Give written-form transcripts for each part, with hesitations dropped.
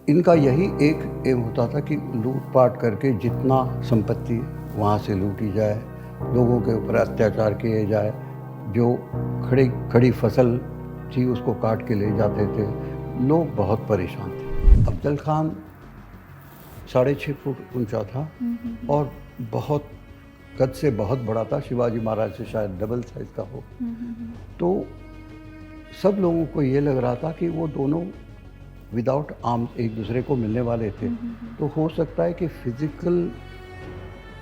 इनका यही एक एम होता था कि लूटपाट करके जितना संपत्ति वहाँ से लूटी जाए, लोगों के ऊपर अत्याचार किए जाए, जो खड़ी फसल थी उसको काट के ले जाते थे। लोग बहुत परेशान थे। अफजल खान 6.5 फुट ऊंचा था और बहुत कद से बहुत बड़ा था, शिवाजी महाराज से शायद डबल साइज का हो। तो सब लोगों को ये लग रहा था कि वो दोनों विदाउट आर्म्स एक दूसरे को मिलने वाले थे। तो हो सकता है कि फिजिकल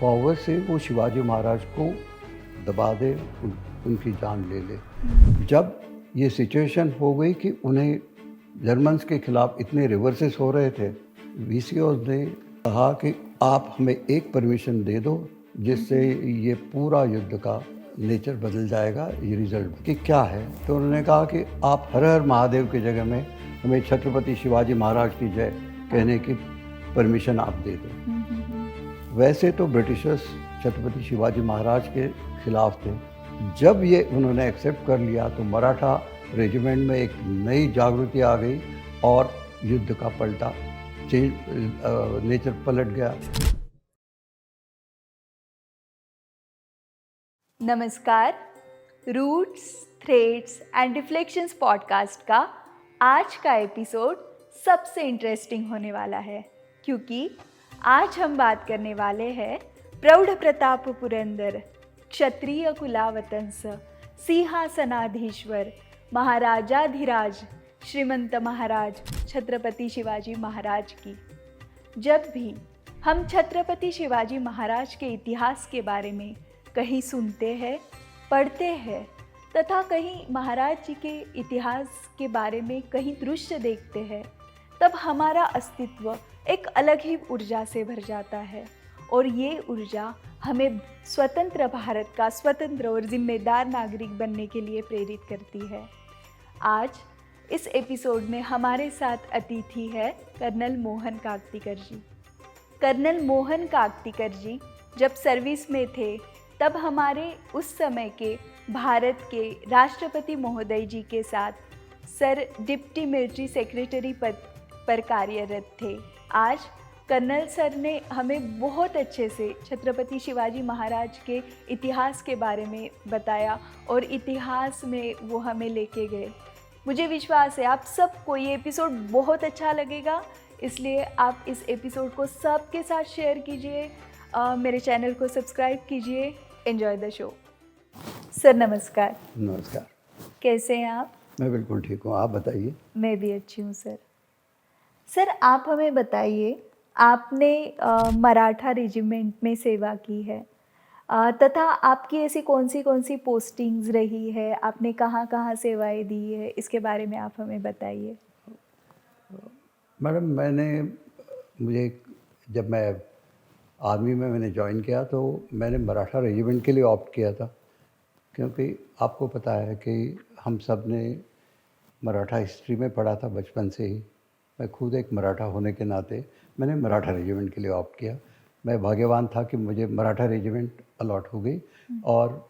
पावर से वो शिवाजी महाराज को दबा दे, उनकी जान ले ले। जब ये सिचुएशन हो गई कि उन्हें जर्मन्स के खिलाफ इतने रिवर्सेस हो रहे थे, वीसीओज ने कहा कि आप हमें एक परमिशन दे दो जिससे ये पूरा युद्ध का नेचर बदल जाएगा। ये रिजल्ट कि क्या है, तो उन्होंने कहा कि आप हर हर महादेव की जगह में हमें छत्रपति शिवाजी महाराज की जय कहने की परमिशन आप दे दो। वैसे तो ब्रिटिशर्स छत्रपति शिवाजी महाराज के खिलाफ थे। जब ये उन्होंने एक्सेप्ट कर लिया तो मराठा रेजिमेंट में एक नई जागृति आ गई और युद्ध का पलटा नेचर पलट गया। नमस्कार, roots, threads and reflections podcast का आज का एपिसोड सबसे इंटरेस्टिंग होने वाला है, क्योंकि आज हम बात करने वाले हैं प्रौढ़ प्रताप पुरंदर क्षत्रिय कुलावतंस सिंहासनाधीश्वर महाराजाधिराज श्रीमंत महाराज छत्रपति शिवाजी महाराज की। जब भी हम छत्रपति शिवाजी महाराज के इतिहास के बारे में कहीं सुनते हैं, पढ़ते हैं तथा कहीं महाराज जी के इतिहास के बारे में कहीं दृश्य देखते हैं, तब हमारा अस्तित्व एक अलग ही ऊर्जा से भर जाता है और ये ऊर्जा हमें स्वतंत्र भारत का स्वतंत्र और जिम्मेदार नागरिक बनने के लिए प्रेरित करती है। आज इस एपिसोड में हमारे साथ अतिथि है कर्नल मोहन काकतीकर जी। कर्नल मोहन काकतीकर जी जब सर्विस में थे तब हमारे उस समय के भारत के राष्ट्रपति महोदय जी के साथ सर डिप्टी मिलिट्री सेक्रेटरी पद पर कार्यरत थे। आज कर्नल सर ने हमें बहुत अच्छे से छत्रपति शिवाजी महाराज के इतिहास के बारे में बताया और इतिहास में वो हमें लेके गए। मुझे विश्वास है आप सबको ये एपिसोड बहुत अच्छा लगेगा, इसलिए आप इस एपिसोड को सबके साथ शेयर कीजिए, मेरे चैनल को सब्सक्राइब कीजिए। Enjoy the show. सर नमस्कार। नमस्कार। कैसे हैं आप? मैं बिल्कुल ठीक हूँ, आप बताइए। मैं भी अच्छी हूँ सर। सर आप हमें बताइए, आपने मराठा रेजिमेंट में सेवा की है तथा आपकी ऐसी कौन सी पोस्टिंग्स रही है, आपने कहाँ कहाँ सेवाएं दी है, इसके बारे में आप हमें बताइए। मैडम, जब मैं आर्मी में मैंने ज्वाइन किया तो मैंने मराठा रेजिमेंट के लिए ऑप्ट किया था, क्योंकि आपको पता है कि हम सब ने मराठा हिस्ट्री में पढ़ा था बचपन से ही। मैं खुद एक मराठा होने के नाते मैंने मराठा रेजिमेंट के लिए ऑप्ट किया। मैं भाग्यवान था कि मुझे मराठा रेजिमेंट अलॉट हो गई और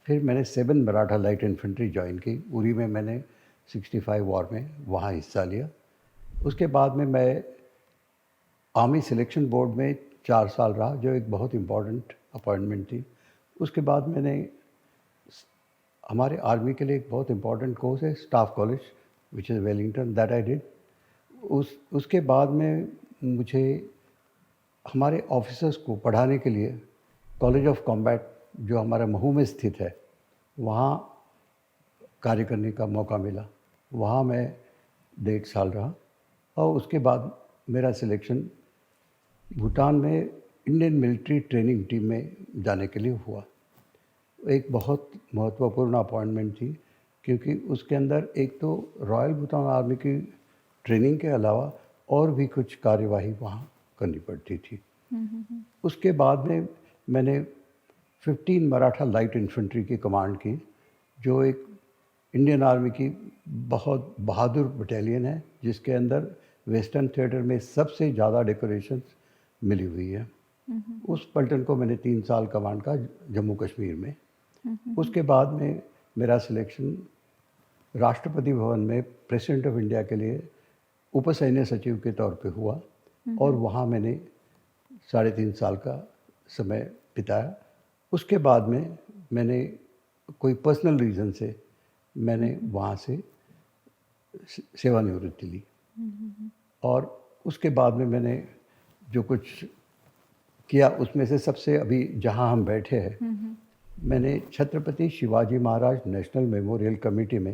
फिर मैंने 7 मराठा लाइट इन्फेंट्री ज्वाइन की। उरी में मैंने 65 वॉर में वहाँ हिस्सा लिया। उसके बाद में मैं आर्मी सिलेक्शन बोर्ड में 4 साल रहा, जो एक बहुत इम्पॉर्टेंट अपॉइंटमेंट थी। उसके बाद मैंने हमारे आर्मी के लिए एक बहुत इम्पॉर्टेंट कोर्स है staff college which is Wellington, that I did. उसके बाद में मुझे हमारे ऑफिसर्स को पढ़ाने के लिए कॉलेज ऑफ कॉम्बैट, जो हमारा महू में स्थित है, वहाँ कार्य करने का मौका मिला। वहाँ मैं 1.5 साल रहा और उसके बाद मेरा सिलेक्शन भूटान में इंडियन मिलिट्री ट्रेनिंग टीम में जाने के लिए हुआ। एक बहुत महत्वपूर्ण अपॉइंटमेंट थी, क्योंकि उसके अंदर एक तो रॉयल भूटान आर्मी की ट्रेनिंग के अलावा और भी कुछ कार्यवाही वहाँ करनी पड़ती थी। उसके बाद में मैंने 15 मराठा लाइट इन्फेंट्री की कमांड की, जो एक इंडियन आर्मी की बहुत बहादुर बटालियन है, जिसके अंदर वेस्टर्न थिएटर में सबसे ज़्यादा डेकोरेशंस मिली हुई है। उस पलटन को मैंने 3 साल कमांड का जम्मू कश्मीर में। उसके बाद में मेरा सिलेक्शन राष्ट्रपति भवन में प्रेसिडेंट ऑफ इंडिया के लिए उप सैन्य सचिव के तौर पे हुआ और वहाँ मैंने 3.5 साल का समय बिताया। उसके बाद में मैंने कोई पर्सनल रीज़न से मैंने वहाँ से सेवानिवृत्ति ली और उसके बाद में मैंने जो कुछ किया उसमें से सबसे अभी जहाँ हम बैठे हैं मैंने Chhatrapati Shivaji Maharaj national memorial committee में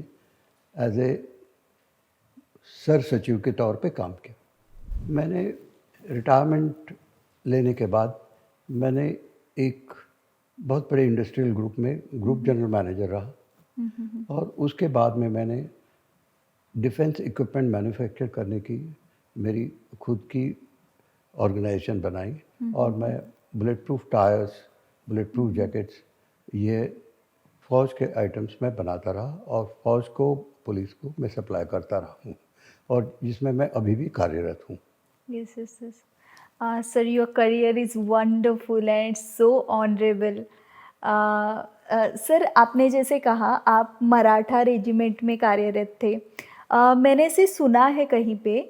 एज ए सर सचिव के तौर पे काम किया। मैंने रिटायरमेंट लेने के बाद मैंने एक बहुत बड़े इंडस्ट्रियल ग्रुप में ग्रुप जनरल मैनेजर रहा और उसके बाद में मैंने डिफेंस इक्विपमेंट मैन्युफैक्चर करने की मेरी खुद की ऑर्गेनाइजेशन बनाई और मैं bullet proof tyres, bullet proof jackets, ये फ़ौज के आइटम्स मैं बनाता रहा और फ़ौज को, पुलिस को मैं सप्लाई करता रहा हूँ और जिसमें मैं अभी भी कार्यरत हूँ। Yes, yes, yes. Sir, your career is wonderful and so honorable. Sir, आपने जैसे कहा आप मराठा रेजिमेंट में कार्यरत थे। मैंने से सुना है कहीं पे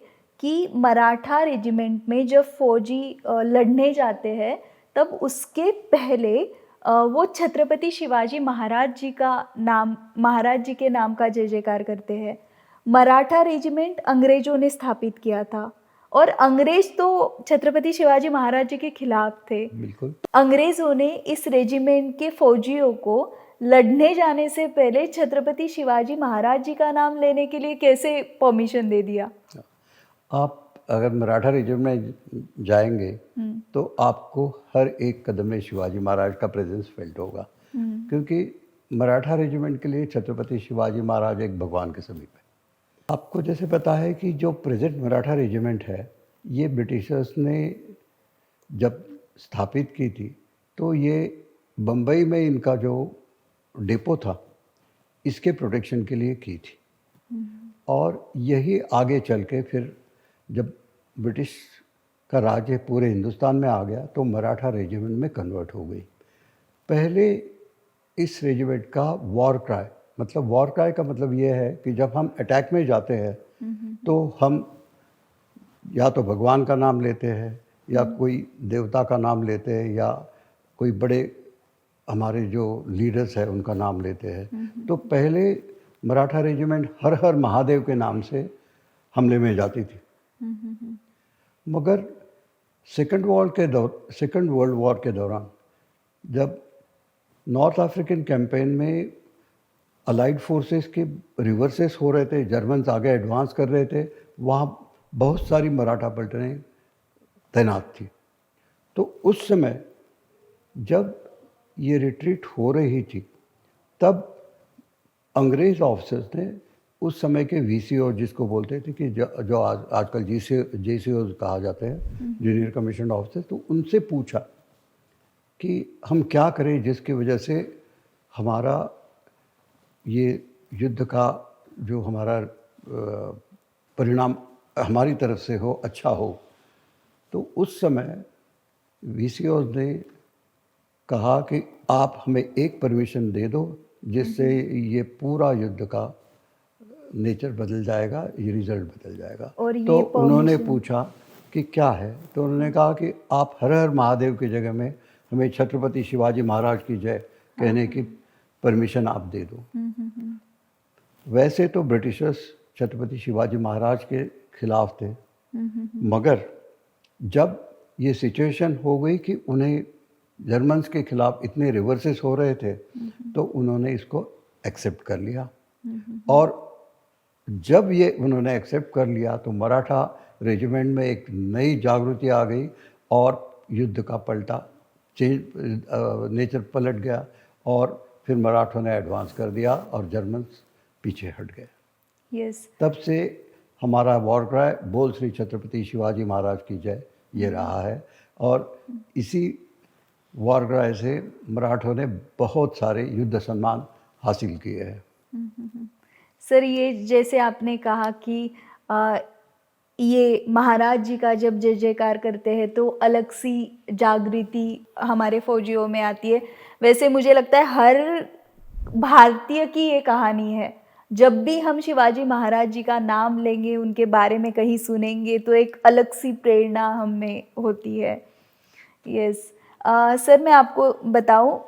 कि मराठा रेजिमेंट में जब फौजी लड़ने जाते हैं तब उसके पहले वो छत्रपति शिवाजी महाराज जी के नाम का जय जयकार करते हैं। मराठा रेजिमेंट अंग्रेजों ने स्थापित किया था और अंग्रेज तो छत्रपति शिवाजी महाराज जी के खिलाफ थे। बिल्कुल। अंग्रेजों ने इस रेजिमेंट के फौजियों को लड़ने जाने से पहले छत्रपति शिवाजी महाराज जी का नाम लेने के लिए कैसे परमिशन दे दिया? आप अगर मराठा रेजिमेंट में जाएंगे तो आपको हर एक कदम में शिवाजी महाराज का प्रेजेंस फेल्ट होगा क्योंकि मराठा रेजिमेंट के लिए छत्रपति शिवाजी महाराज एक भगवान के समीप है। आपको जैसे पता है कि जो प्रेजेंट मराठा रेजिमेंट है ये ब्रिटिशर्स ने जब स्थापित की थी तो ये बम्बई में इनका जो डिपो था इसके प्रोटेक्शन के लिए की थी और यही आगे चल के फिर जब ब्रिटिश का राज्य पूरे हिंदुस्तान में आ गया तो मराठा रेजिमेंट में कन्वर्ट हो गई। पहले इस रेजिमेंट का वॉर क्राई, मतलब वॉर क्राई का मतलब ये है कि जब हम अटैक में जाते हैं तो हम या तो भगवान का नाम लेते हैं या कोई देवता का नाम लेते हैं या कोई बड़े हमारे जो लीडर्स हैं उनका नाम लेते हैं। तो पहले मराठा रेजिमेंट हर हर महादेव के नाम से हमले में जाती थी। मगर सेकंड वर्ल्ड वॉर के दौरान जब नॉर्थ अफ्रीकन कैंपेन में अलाइड फोर्सेस के रिवर्सेस हो रहे थे, जर्मन्स आगे एडवांस कर रहे थे, वहाँ बहुत सारी मराठा पलटनें तैनात थी। तो उस समय जब ये रिट्रीट हो रही थी तब अंग्रेज़ ऑफिसर्स ने उस समय के वीसीओ जिसको बोलते थे कि जो आजकल जेसीओ कहा जाते हैं, जूनियर कमीशन ऑफिसर, तो उनसे पूछा कि हम क्या करें जिसकी वजह से हमारा ये युद्ध का जो हमारा परिणाम हमारी तरफ से हो, अच्छा हो। तो उस समय वीसीओ ने कहा कि आप हमें एक परमिशन दे दो जिससे ये पूरा युद्ध का नेचर बदल जाएगा, ये रिजल्ट बदल जाएगा। और तो ये उन्होंने पूछा कि क्या है, तो उन्होंने कहा कि आप हर हर महादेव की जगह में हमें छत्रपति शिवाजी महाराज की जय कहने की परमिशन आप दे दो। वैसे तो ब्रिटिशर्स छत्रपति शिवाजी महाराज के खिलाफ थे, मगर जब ये सिचुएशन हो गई कि उन्हें जर्मन्स के खिलाफ इतने रिवर्सेस हो रहे थे तो उन्होंने इसको एक्सेप्ट कर लिया। और जब ये उन्होंने एक्सेप्ट कर लिया तो मराठा रेजिमेंट में एक नई जागृति आ गई और युद्ध का पलटा नेचर पलट गया और फिर मराठों ने एडवांस कर दिया और जर्मन्स पीछे हट गए। यस। तब से हमारा वॉर क्राई बोल श्री छत्रपति शिवाजी महाराज की जय ये रहा है और इसी वॉर क्राई से मराठों ने बहुत सारे युद्ध सम्मान हासिल किए हैं। सर, ये जैसे आपने कहा कि ये महाराज जी का जब जय जयकार करते हैं तो अलग सी जागृति हमारे फौजियों में आती है। वैसे मुझे लगता है हर भारतीय की ये कहानी है, जब भी हम शिवाजी महाराज जी का नाम लेंगे, उनके बारे में कहीं सुनेंगे तो एक अलग सी प्रेरणा हम में होती है। यस। सर मैं आपको बताऊं,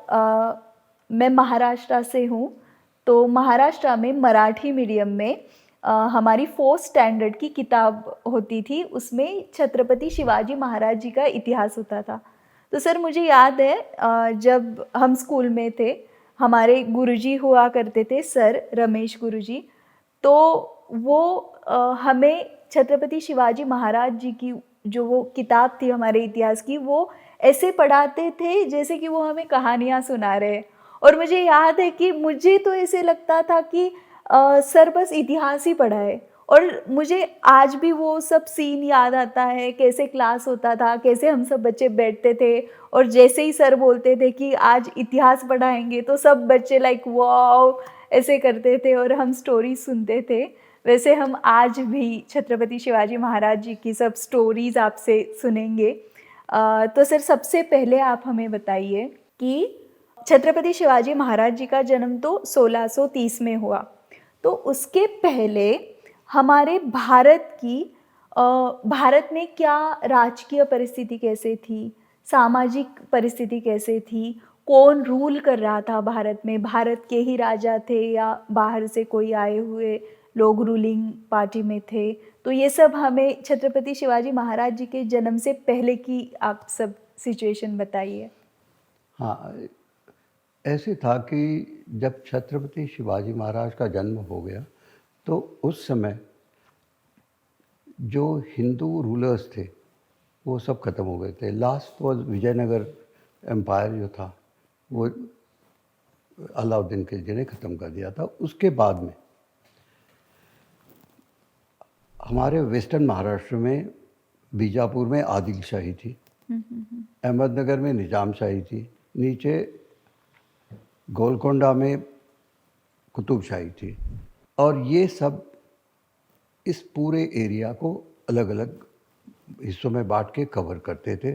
मैं महाराष्ट्र से हूँ। तो महाराष्ट्र में मराठी मीडियम में हमारी 4th स्टैंडर्ड की किताब होती थी, उसमें छत्रपति शिवाजी महाराज जी का इतिहास होता था। तो सर मुझे याद है जब हम स्कूल में थे, हमारे गुरुजी हुआ करते थे सर रमेश गुरुजी, तो वो हमें छत्रपति शिवाजी महाराज जी की जो वो किताब थी हमारे इतिहास की, वो ऐसे पढ़ाते थे जैसे कि वो हमें कहानियाँ सुना रहे हैं। और मुझे याद है कि मुझे तो ऐसे लगता था कि सर बस इतिहास ही पढ़ाए। और मुझे आज भी वो सब सीन याद आता है, कैसे क्लास होता था, कैसे हम सब बच्चे बैठते थे और जैसे ही सर बोलते थे कि आज इतिहास पढ़ाएंगे तो सब बच्चे लाइक वाओ ऐसे करते थे और हम स्टोरी सुनते थे। वैसे हम आज भी छत्रपति शिवाजी महाराज जी की सब स्टोरीज आपसे सुनेंगे। तो सर सबसे पहले आप हमें बताइए कि छत्रपति शिवाजी महाराज जी का जन्म तो 1630 में हुआ, तो उसके पहले हमारे भारत में क्या राजकीय परिस्थिति कैसे थी, सामाजिक परिस्थिति कैसे थी, कौन रूल कर रहा था भारत में, भारत के ही राजा थे या बाहर से कोई आए हुए लोग रूलिंग पार्टी में थे। तो ये सब हमें छत्रपति शिवाजी महाराज जी के जन्म से पहले की आप सब सिचुएशन बताइए। हाँ, ऐसे था कि जब छत्रपति शिवाजी महाराज का जन्म हो गया तो उस समय जो हिंदू रूलर्स थे वो सब खत्म हो गए थे। लास्ट वॉज विजयनगर एम्पायर जो था वो अलाउद्दीन खिलजी ने ख़त्म कर दिया था। उसके बाद में हमारे वेस्टर्न महाराष्ट्र में बीजापुर में आदिल शाही थी, अहमदनगर में निजाम शाही थी, नीचे गोलकोंडा में कुतुब शाही थी। और ये सब इस पूरे एरिया को अलग अलग हिस्सों में बांट के कवर करते थे।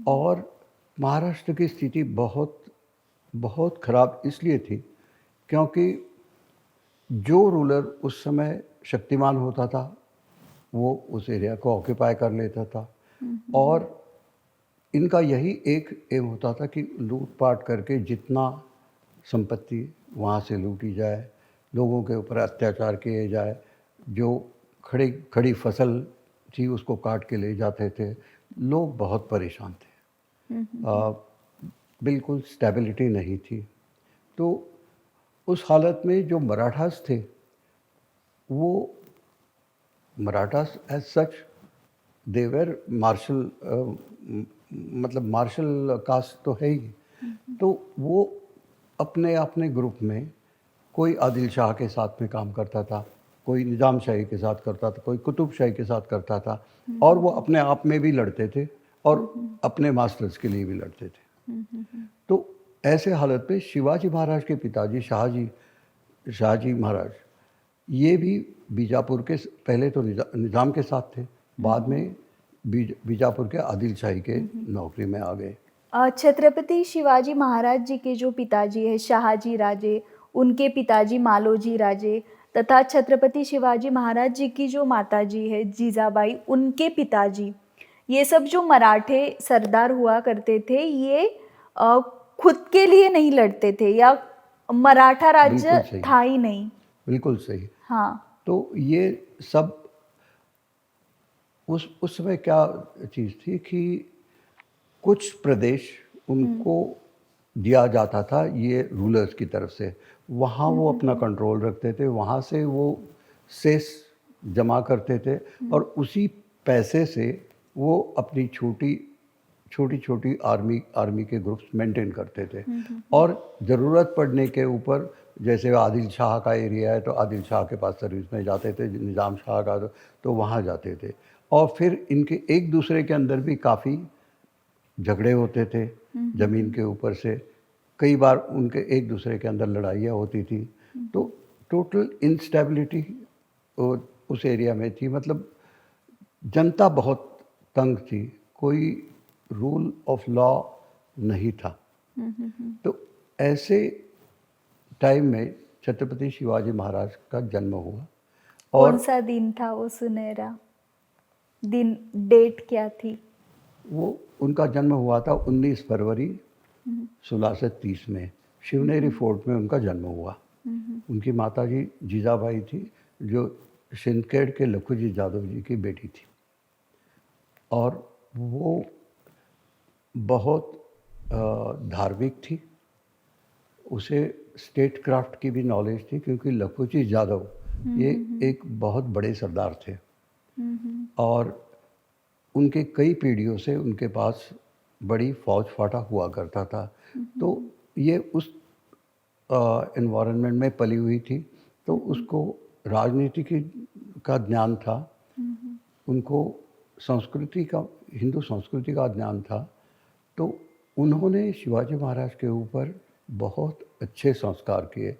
और महाराष्ट्र की स्थिति बहुत बहुत ख़राब इसलिए थी क्योंकि जो रूलर उस समय शक्तिमान होता था वो उस एरिया को ऑक्यूपाई कर लेता था। और इनका यही एक एम होता था कि लूटपाट करके जितना संपत्ति वहाँ से लूटी जाए, लोगों के ऊपर अत्याचार किए जाए, जो खड़ी फसल थी उसको काट के ले जाते थे। लोग बहुत परेशान थे, बिल्कुल स्टेबिलिटी नहीं थी। तो उस हालत में जो मराठास थे वो मराठास एज सच देवर मार्शल, मतलब मार्शल कास्ट तो है ही। तो वो अपने अपने ग्रुप में कोई आदिल शाह के साथ में काम करता था, कोई निज़ाम शाही के साथ करता था, कोई कुतुब शाही के साथ करता था। और वो अपने आप में भी लड़ते थे और अपने मास्टर्स के लिए भी लड़ते थे। तो ऐसे हालत में शिवाजी महाराज के पिताजी शाहजी महाराज ये भी बीजापुर के पहले तो निज़ाम के साथ थे, बाद में बीजापुर के आदिल शाही के नौकरी में आ गए। छत्रपति शिवाजी महाराज जी के जो पिताजी है शाहजी राजे, उनके पिताजी मालोजी राजे तथा छत्रपति शिवाजी महाराज जी की जो माताजी है जीजाबाई, उनके पिताजी, ये सब जो मराठे सरदार हुआ करते थे ये खुद के लिए नहीं लड़ते थे या मराठा राज्य था ही नहीं। बिल्कुल सही। हाँ। तो ये सब उस समय क्या चीज़ थी कि कुछ प्रदेश उनको दिया जाता था ये रूलर्स की तरफ से, वहाँ वो अपना कंट्रोल रखते थे, वहाँ से वो सेस जमा करते थे और उसी पैसे से वो अपनी छोटी छोटी आर्मी के ग्रुप्स मेंटेन करते थे। और ज़रूरत पड़ने के ऊपर जैसे आदिल शाह का एरिया है तो आदिल शाह के पास सर्विस में जाते थे, निज़ाम शाह का तो वहाँ जाते थे। और फिर इनके एक दूसरे के अंदर भी काफ़ी झगड़े होते थे ज़मीन के ऊपर से, कई बार उनके एक दूसरे के अंदर लड़ाइयाँ होती थी। तो टोटल इंस्टेबिलिटी उस एरिया में थी, मतलब जनता बहुत तंग थी, कोई रूल ऑफ लॉ नहीं था। तो ऐसे टाइम में छत्रपति शिवाजी महाराज का जन्म हुआ। कौन और सा दिन था वो सुनहरा दिन, डेट क्या थी? वो उनका जन्म हुआ था 19 फरवरी 1630 में, शिवनेरी फोर्ट में उनका जन्म हुआ। उनकी माताजी जीजाबाई थी, जो सिंदखेड़ के लखूजी जादव जी की बेटी थी। और वो बहुत धार्मिक थी। उसे स्टेट क्राफ्ट की भी नॉलेज थी, क्योंकि लखूजी जादव ये एक बहुत बड़े सरदार थे। और उनके कई पीढ़ियों से उनके पास बड़ी फौज फाटा हुआ करता था। तो ये उस एनवायरनमेंट में पली हुई थी, तो उसको राजनीति का ज्ञान था, उनको संस्कृति का, हिंदू संस्कृति का ज्ञान था। तो उन्होंने शिवाजी महाराज के ऊपर बहुत अच्छे संस्कार किए।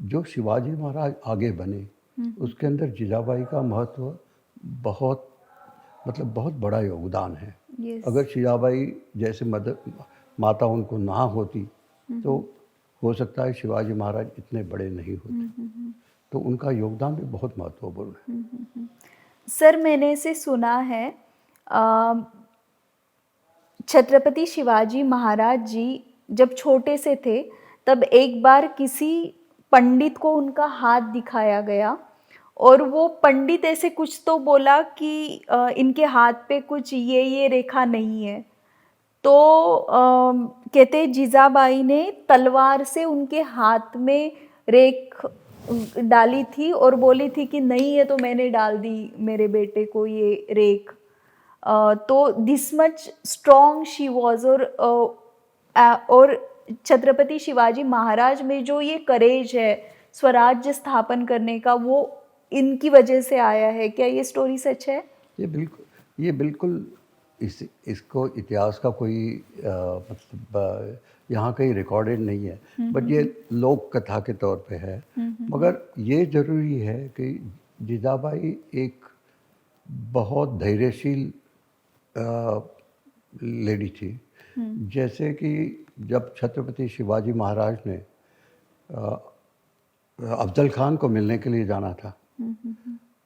जो शिवाजी महाराज आगे बने, उसके अंदर जीजाबाई का महत्व बहुत, मतलब बहुत बड़ा योगदान है। अगर जीजाबाई जैसे माता उनको ना होती तो हो सकता है शिवाजी महाराज इतने बड़े नहीं होते। तो उनका योगदान भी बहुत महत्वपूर्ण है। सर, मैंने इसे सुना है, छत्रपति शिवाजी महाराज जी जब छोटे से थे तब एक बार किसी पंडित को उनका हाथ दिखाया गया, और वो पंडित ऐसे कुछ तो बोला कि इनके हाथ पे कुछ ये रेखा नहीं है। तो कहते जीजाबाई ने तलवार से उनके हाथ में रेख डाली थी और बोली थी कि नहीं, ये तो मैंने डाल दी मेरे बेटे को ये रेख। तो this much strong she was. और छत्रपति शिवाजी महाराज में जो ये करेज है स्वराज्य स्थापन करने का, वो इनकी वजह से आया है। क्या ये स्टोरी सच है? ये बिल्कुल इसको इतिहास का कोई मतलब यहाँ कहीं रिकॉर्डेड नहीं है, बट ये लोक कथा के तौर पे है। मगर ये ज़रूरी है कि जीजाबाई एक बहुत धैर्यशील लेडी थी। जैसे कि जब छत्रपति शिवाजी महाराज ने अफजल खान को मिलने के लिए जाना था,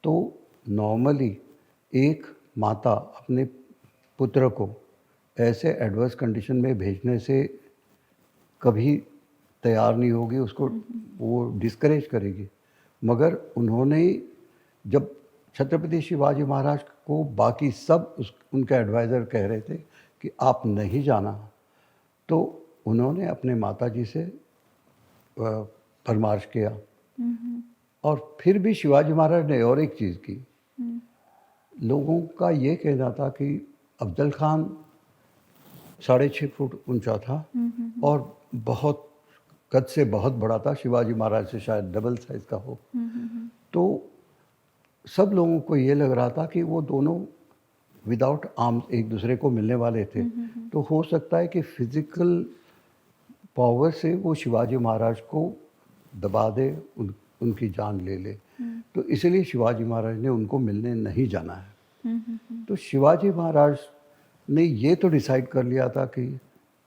तो नॉर्मली एक माता अपने पुत्र को ऐसे एडवर्स कंडीशन में भेजने से कभी तैयार नहीं होगी, उसको वो डिस्करेज करेगी। मगर उन्होंने, जब छत्रपति शिवाजी महाराज को बाकी सब उनके एडवाइज़र कह रहे थे कि आप नहीं जाना, तो उन्होंने अपने माताजी से फरमाइश किया। और फिर भी शिवाजी महाराज ने और एक चीज़ की। लोगों का ये कहना था कि अफजल खान 6.5 फुट ऊंचा था और बहुत कद से बहुत बड़ा था, शिवाजी महाराज से शायद डबल साइज का हो। तो सब लोगों को ये लग रहा था कि वो दोनों विदाउट आर्म्स एक दूसरे को मिलने वाले थे। तो हो सकता है कि फिजिकल पावर से वो शिवाजी महाराज को दबा दे, उनकी जान ले ले। तो इसलिए शिवाजी महाराज ने उनको मिलने नहीं जाना है। तो शिवाजी महाराज ने ये तो डिसाइड कर लिया था कि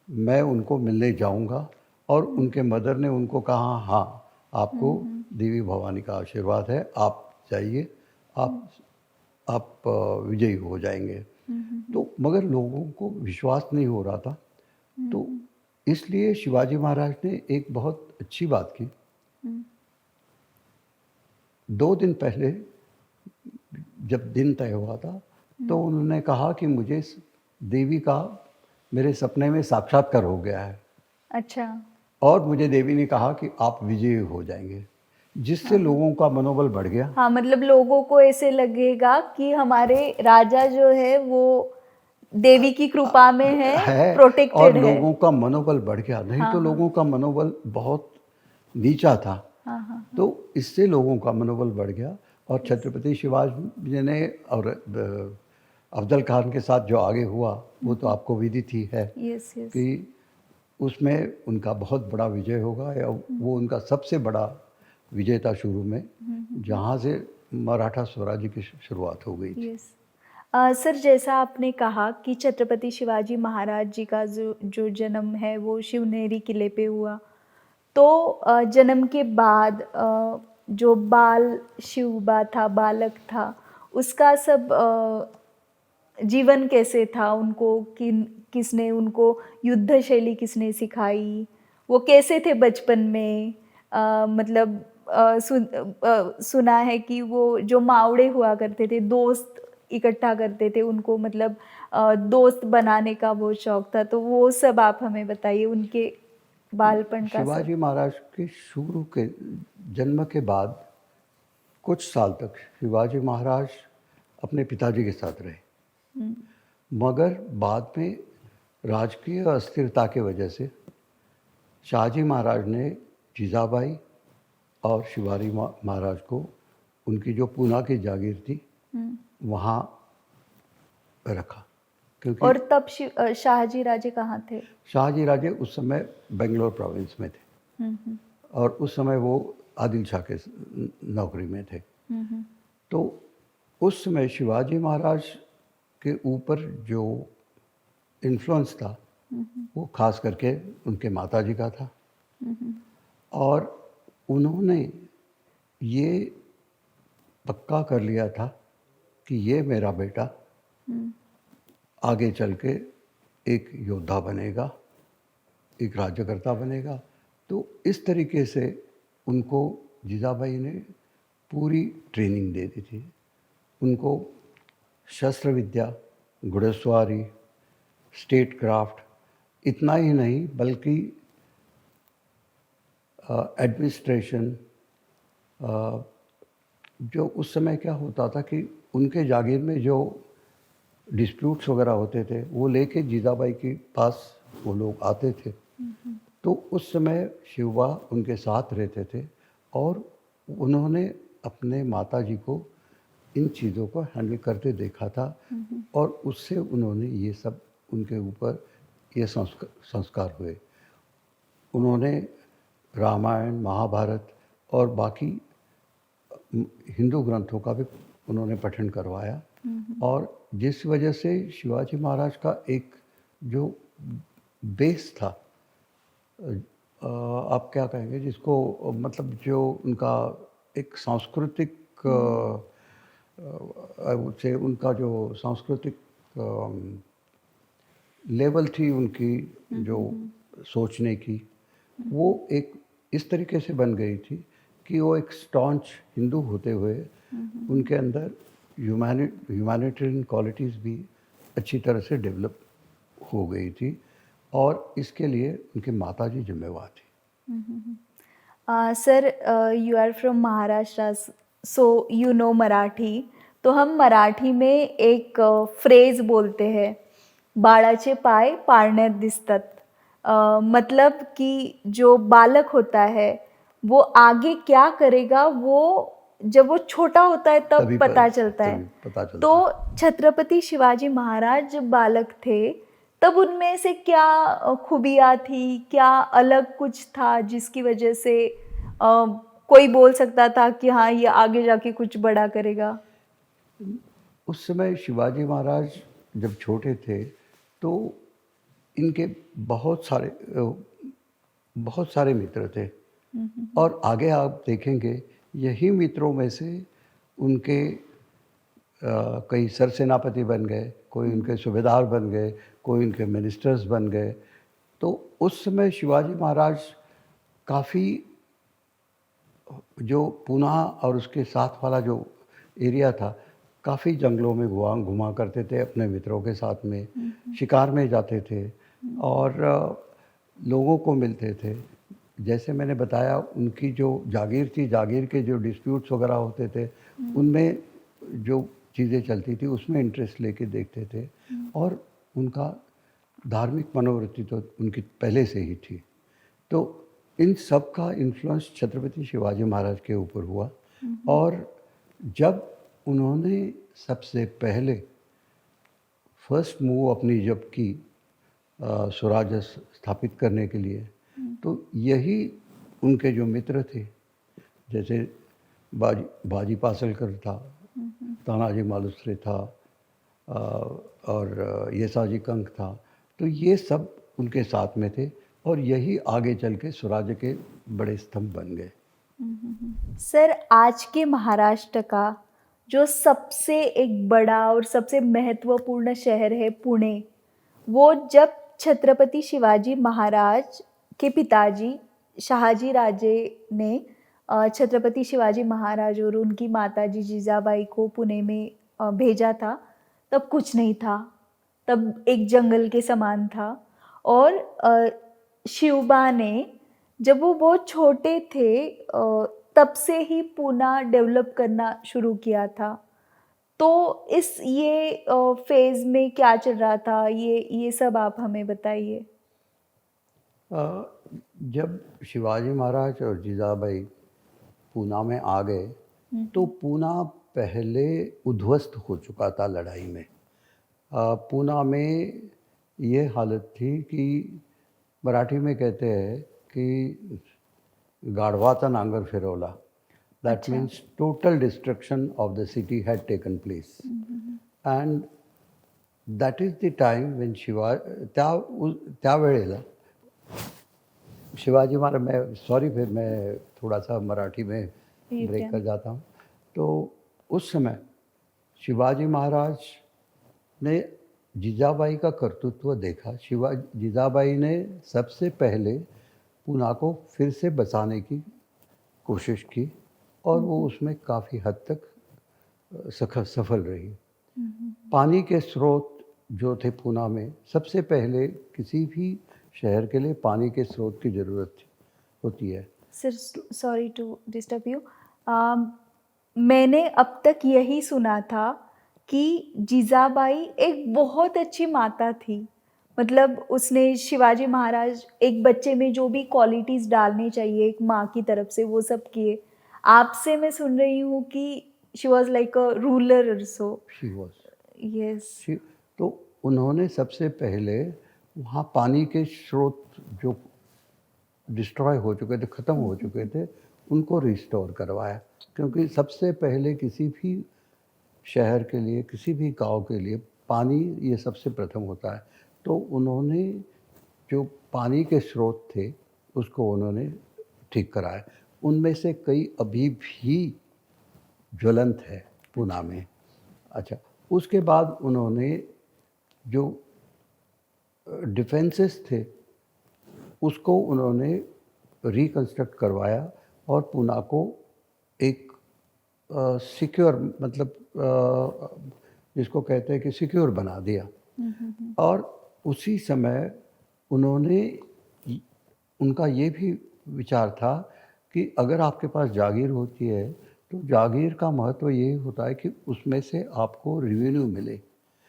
मैं उनको मिलने जाऊंगा, और उनके मदर ने उनको कहा, हाँ आपको देवी भवानी का आशीर्वाद है, आप जाइए, आप विजयी हो जाएंगे। तो मगर लोगों को विश्वास नहीं हो रहा था। तो इसलिए शिवाजी महाराज ने एक बहुत अच्छी बात की। 2 दिन पहले जब दिन तय हुआ था, तो उन्होंने कहा कि मुझे देवी का मेरे सपने में साक्षात्कार हो गया है। अच्छा। और मुझे देवी ने कहा कि आप विजयी हो जाएंगे, जिससे लोगों का मनोबल बढ़ गया। हाँ, मतलब लोगों को ऐसे लगेगा कि हमारे राजा जो है वो देवी की कृपा में है, प्रोटेक्टेड और है। लोगों का मनोबल बढ़ गया। नहीं तो लोगों का मनोबल बहुत नीचा था। तो इससे लोगों का मनोबल बढ़ गया। और छत्रपति शिवाजी जी ने और अफजल खान के साथ जो आगे हुआ वो तो आपको विदित ही है कि उसमें उनका बहुत बड़ा विजय होगा, या वो उनका सबसे बड़ा विजय था शुरू में, जहाँ से मराठा स्वराज्य की शुरुआत हो गई थी। सर, जैसा आपने कहा कि छत्रपति शिवाजी महाराज जी का जो जन्म है वो शिवनेरी किले पे हुआ, तो जन्म के बाद जो बाल शिवबा था, बालक था, उसका सब जीवन कैसे था? उनको किसने उनको युद्ध शैली किसने सिखाई? वो कैसे थे बचपन में? मतलब सुना है कि वो जो मावड़े हुआ करते थे, दोस्त इकट्ठा करते थे, उनको मतलब दोस्त बनाने का बहुत शौक था। तो वो सब आप हमें बताइए, उनके बालपन का सब। शिवाजी महाराज के शुरू के जन्म के बाद कुछ साल तक शिवाजी महाराज अपने पिताजी के साथ रहे, मगर बाद में राजकीय अस्थिरता की वजह से शाहजी महाराज ने जीजाबाई और शिवाजी महाराज को उनकी जो पूना की जागीर थी वहाँ रखा, क्योंकि और तब शाहजी राजे कहाँ थे? शाहजी राजे उस समय बेंगलोर प्रोविंस में थे और उस समय वो आदिल शाह के नौकरी में थे। तो उस समय शिवाजी महाराज के ऊपर जो इन्फ्लुएंस था वो खास करके उनके माताजी का था और उन्होंने ये पक्का कर लिया था कि ये मेरा बेटा आगे चल के एक योद्धा बनेगा, एक राज्यकर्ता बनेगा। तो इस तरीके से उनको जीजाबाई ने पूरी ट्रेनिंग दे दी थी। उनको शस्त्र विद्या, घुड़सवारी, स्टेट क्राफ्ट, इतना ही नहीं बल्कि एडमिनिस्ट्रेशन, जो उस समय क्या होता था कि उनके जागीर में जो डिस्प्यूट्स वगैरह होते थे वो लेके जीजाबाई के पास वो लोग आते थे। तो उस समय शिवबा उनके साथ रहते थे और उन्होंने अपने माताजी को इन चीज़ों को हैंडल करते देखा था और उससे उन्होंने ये सब उनके ऊपर ये संस्कार हुए। उन्होंने रामायण, महाभारत और बाकी हिंदू ग्रंथों का भी उन्होंने पठन करवाया और जिस वजह से शिवाजी महाराज का एक जो बेस था, आप क्या कहेंगे जिसको, मतलब जो उनका एक सांस्कृतिक से उनका जो सांस्कृतिक लेवल थी उनकी जो सोचने की, वो एक इस तरीके से बन गई थी कि वो एक स्टॉन्च हिंदू होते हुए उनके अंदर ह्यूमैनिटेरियन क्वालिटीज़ भी अच्छी तरह से डेवलप हो गई थी और इसके लिए उनकी माताजी जिम्मेवार थी। Sir, you are from Maharashtra, so you know Marathi. तो हम मराठी में एक फ्रेज बोलते हैं, बाळाचे पाय पाळण्यात दिसतात। मतलब कि जो बालक होता है वो आगे क्या करेगा वो जब वो छोटा होता है तब पता चलता है। तो छत्रपति शिवाजी महाराज जब बालक थे तब उनमें से क्या खूबियाँ थी, क्या अलग कुछ था जिसकी वजह से कोई बोल सकता था कि हाँ ये आगे जाके कुछ बड़ा करेगा? उस समय शिवाजी महाराज जब छोटे थे तो इनके बहुत सारे मित्र थे और आगे आप देखेंगे यही मित्रों में से उनके कई सरसेनापति बन गए, कोई उनके सूबेदार बन गए, कोई उनके मिनिस्टर्स बन गए। तो उस समय शिवाजी महाराज काफ़ी जो पूना और उसके साथ वाला जो एरिया था, काफ़ी जंगलों में घुमा करते थे अपने मित्रों के साथ में, शिकार में जाते थे और लोगों को मिलते थे। जैसे मैंने बताया उनकी जो जागीर थी, जागीर के जो डिस्प्यूट्स वगैरह होते थे उनमें जो चीज़ें चलती थी उसमें इंटरेस्ट लेके देखते थे और उनका धार्मिक मनोवृत्ति तो उनकी पहले से ही थी। तो इन सब का इन्फ्लुएंस छत्रपति शिवाजी महाराज के ऊपर हुआ और जब उन्होंने सबसे पहले फर्स्ट मूव अपनी जब की स्वराज्य स्थापित करने के लिए, तो यही उनके जो मित्र थे, जैसे बाजी पासलकर था, तानाजी मालुसरे था और येसाजी कंक था, तो ये सब उनके साथ में थे और यही आगे चल के स्वराज्य के बड़े स्तंभ बन गए। सर, आज के महाराष्ट्र का जो सबसे एक बड़ा और सबसे महत्वपूर्ण शहर है पुणे, वो जब छत्रपति शिवाजी महाराज के पिताजी शहाजी राजे ने छत्रपति शिवाजी महाराज और उनकी माताजी जिजाबाई को पुणे में भेजा था, तब कुछ नहीं था, तब एक जंगल के समान था। और शिवबा ने, जब वो बहुत छोटे थे, तब से ही पूना डेवलप करना शुरू किया था। तो इस ये फेज़ में क्या चल रहा था, ये सब आप हमें बताइए। जब शिवाजी महाराज और जिजाबाई पूना में आ गए तो पूना पहले उद्ध्वस्त हो चुका था लड़ाई में। पूना में ये हालत थी कि मराठी में कहते हैं कि गाढवाचा नांगर फिरवला। That means total destruction of the city had taken place and that is the time when त्यावेळेला शिवाजी महाराज, मैं सॉरी, फिर मैं थोड़ा सा मराठी में ब्रेक कर जाता हूँ। तो उस समय शिवाजी महाराज ने जिजाबाई का कर्तृत्व देखा। जिजाबाई ने सबसे पहले पूना को फिर से बसाने की कोशिश की और वो उसमें काफ़ी हद तक सफल रही। पानी के स्रोत जो थे पूना में, सबसे पहले किसी भी शहर के लिए पानी के स्रोत की ज़रूरत होती है। Sir, sorry to disturb you, मैंने अब तक यही सुना था कि जिजाबाई एक बहुत अच्छी माता थी। मतलब उसने, शिवाजी महाराज एक बच्चे में जो भी क्वालिटीज़ डालनी चाहिए एक माँ की तरफ से, वो सब किए। आपसे मैं सुन रही हूँ कि she was like a ruler also. She was, yes. तो उन्होंने सबसे पहले वहाँ पानी के स्रोत जो डिस्ट्रॉय हो चुके थे, ख़त्म हो चुके थे, उनको रिस्टोर करवाया। क्योंकि सबसे पहले किसी भी शहर के लिए, किसी भी गांव के लिए पानी ये सबसे प्रथम होता है। तो उन्होंने जो पानी के स्रोत थे उसको उन्होंने ठीक कराया। उनमें से कई अभी भी ज्वलंत है पूना में। अच्छा, उसके बाद उन्होंने जो डिफेंसेस थे उसको उन्होंने रिकंस्ट्रक्ट करवाया और पूना को एक सिक्योर, मतलब जिसको कहते हैं कि सिक्योर बना दिया। और उसी समय उन्होंने, उनका ये भी विचार था कि अगर आपके पास जागीर होती है तो जागीर का महत्व ये होता है कि उसमें से आपको रेवेन्यू मिले।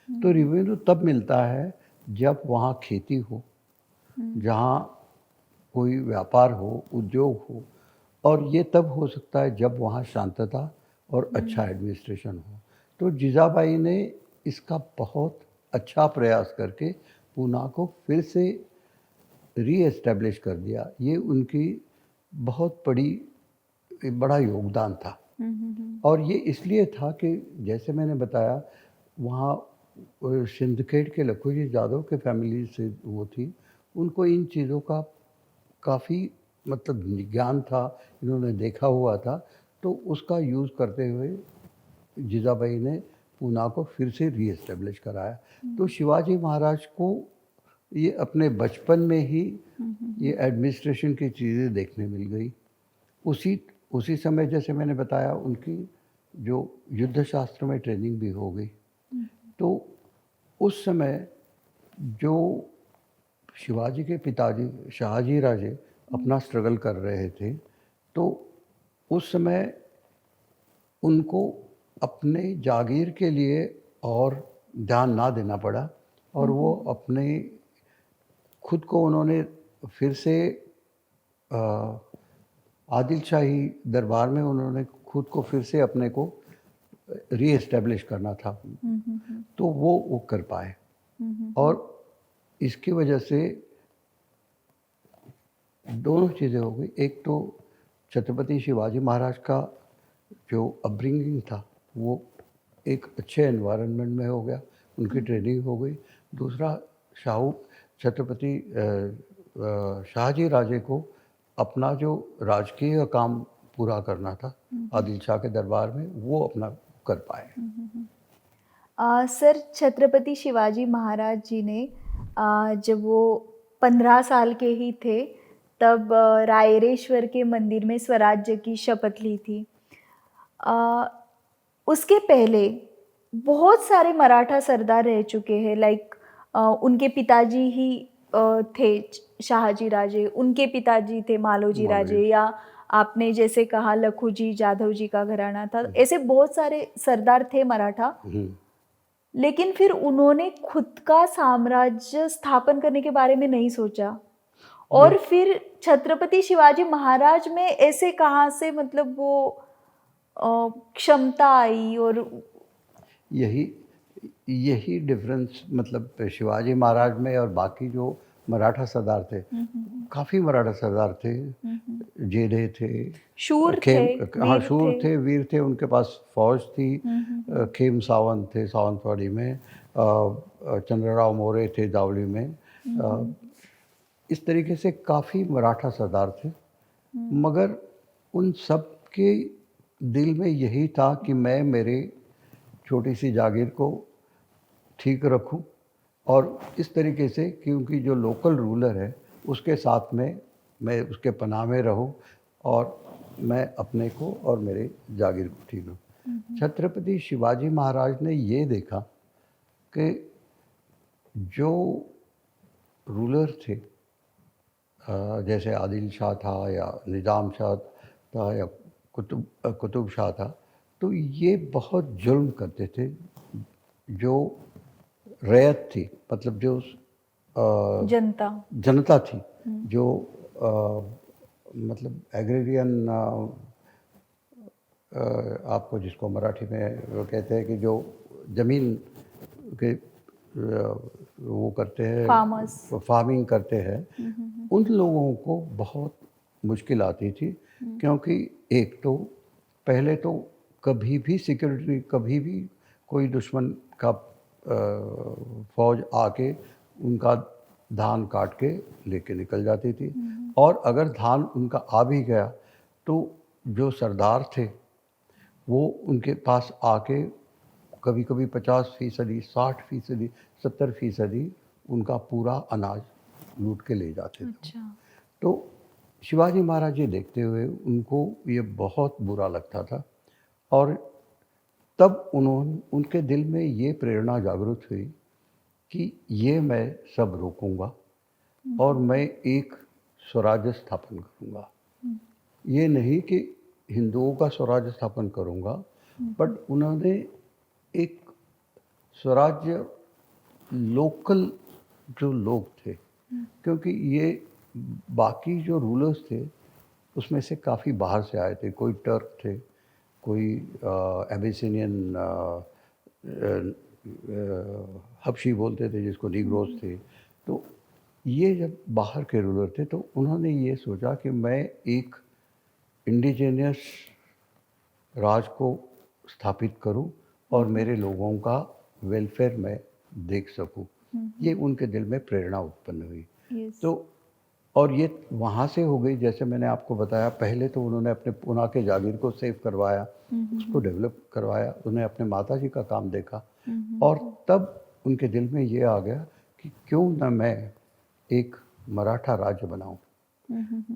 तो रेवेन्यू तब मिलता है जब वहाँ खेती हो, जहाँ कोई व्यापार हो, उद्योग हो, और ये तब हो सकता है जब वहाँ शांतता और अच्छा एडमिनिस्ट्रेशन हो। तो जिजाबाई ने इसका बहुत अच्छा प्रयास करके पूना को फिर से रीएस्टैब्लिश कर दिया। ये उनकी बहुत बड़ा योगदान था। और ये इसलिए था कि जैसे मैंने बताया, वहाँ सिंदखेड के लखुजी जादव के फैमिली से वो थी, उनको इन चीज़ों का काफ़ी मतलब ज्ञान था, इन्होंने देखा हुआ था। तो उसका यूज़ करते हुए जिजाबाई ने पूना को फिर से रीएस्टेब्लिश कराया। तो शिवाजी महाराज को ये अपने बचपन में ही ये एडमिनिस्ट्रेशन की चीज़ें देखने मिल गई। उसी समय जैसे मैंने बताया, उनकी जो युद्ध शास्त्र में ट्रेनिंग भी हो गई। तो उस समय जो शिवाजी के पिताजी शहाजी राजे अपना स्ट्रगल कर रहे थे, तो उस समय उनको अपने जागीर के लिए और ध्यान ना देना पड़ा और वो अपने खुद को उन्होंने फिर से आदिल शाही दरबार में उन्होंने खुद को फिर से अपने को रीएस्टैब्लिश करना था। तो वो कर पाए। और इसकी वजह से दोनों चीज़ें हो गई। एक तो छत्रपति शिवाजी महाराज का जो अपब्रिंगिंग था वो एक अच्छे एनवायरनमेंट में हो गया, उनकी ट्रेनिंग हो गई। दूसरा, छत्रपति शाहजी राजे को अपना जो राजकीय काम पूरा करना था आदिल शाह के दरबार में, वो अपना कर पाए। सर, छत्रपति शिवाजी महाराज जी ने जब वो 15 साल के ही थे तब रायरेश्वर के मंदिर में स्वराज्य की शपथ ली थी। अ, उसके पहले बहुत सारे मराठा सरदार रह चुके हैं, लाइक उनके पिताजी ही थे शाहजी राजे, उनके पिताजी थे मालोजी राजे, मालूम। या आपने जैसे कहा लखूजी जाधव जी का घराना था, ऐसे बहुत सारे सरदार थे मराठा। लेकिन फिर उन्होंने खुद का साम्राज्य स्थापन करने के बारे में नहीं सोचा। और फिर छत्रपति शिवाजी महाराज में ऐसे कहाँ से मतलब वो क्षमता आई? और यही यही डिफरेंस मतलब शिवाजी महाराज में और बाकी जो मराठा सरदार थे, काफ़ी मराठा सरदार थे, जेधे थे, शूर थे, हाँ वीर शूर थे। थे, वीर थे, उनके पास फौज थी। खेम सावंत थे सावंतवाड़ी में, चंद्रराव मौर्य थे दावली में। इस तरीके से काफ़ी मराठा सरदार थे, मगर उन सब के दिल में यही था कि मैं मेरे छोटी सी जागीर को ठीक रखूं, और इस तरीके से क्योंकि जो लोकल रूलर है उसके साथ में मैं उसके पनाह में रहूं और मैं अपने को और मेरे जागीर को ठीक रखूं। छत्रपति शिवाजी महाराज ने ये देखा कि जो रूलर थे, जैसे आदिल शाह था या निज़ाम शाह था या कुतुब शाह था, तो ये बहुत जुल्म करते थे। जो रैयत थी, मतलब जो जनता थी, जो मतलब एग्रेरियन, आपको जिसको मराठी में वो कहते हैं कि जो ज़मीन के वो करते हैं, फार्मिंग करते हैं, उन लोगों को बहुत मुश्किल आती थी। क्योंकि एक तो पहले तो कभी भी सिक्योरिटी, कभी भी कोई दुश्मन का फौज आके उनका धान काट के लेके निकल जाती थी, और अगर धान उनका आ भी गया तो जो सरदार थे वो उनके पास आके कभी कभी 50%, 60%, 70% उनका पूरा अनाज लूट के ले जाते थे। अच्छा। तो शिवाजी महाराज जी देखते हुए उनको ये बहुत बुरा लगता था, और तब उनके दिल में ये प्रेरणा जागृत हुई कि ये मैं सब रोकूंगा और मैं एक स्वराज्य स्थापन करूंगा। ये नहीं कि हिंदुओं का स्वराज्य स्थापन करूंगा, बट उन्होंने एक स्वराज्य लोकल जो लोग थे, क्योंकि ये बाकी जो रूलर्स थे उसमें से काफ़ी बाहर से आए थे, कोई टर्क थे, कोई एबिसिनियन हबशी बोलते थे जिसको, नीग्रोस थे। तो ये जब बाहर के रूलर थे तो उन्होंने ये सोचा कि मैं एक इंडिजिनियस राज को स्थापित करूं और मेरे लोगों का वेलफेयर मैं देख सकूं। ये उनके दिल में प्रेरणा उत्पन्न हुई। तो और ये वहाँ से हो गई, जैसे मैंने आपको बताया, पहले तो उन्होंने अपने पुणे के जागीर को सेव करवाया, उसको डेवलप करवाया, उन्हें अपने माता जी का काम देखा, और तब उनके दिल में ये आ गया कि क्यों न मैं एक मराठा राज्य बनाऊं।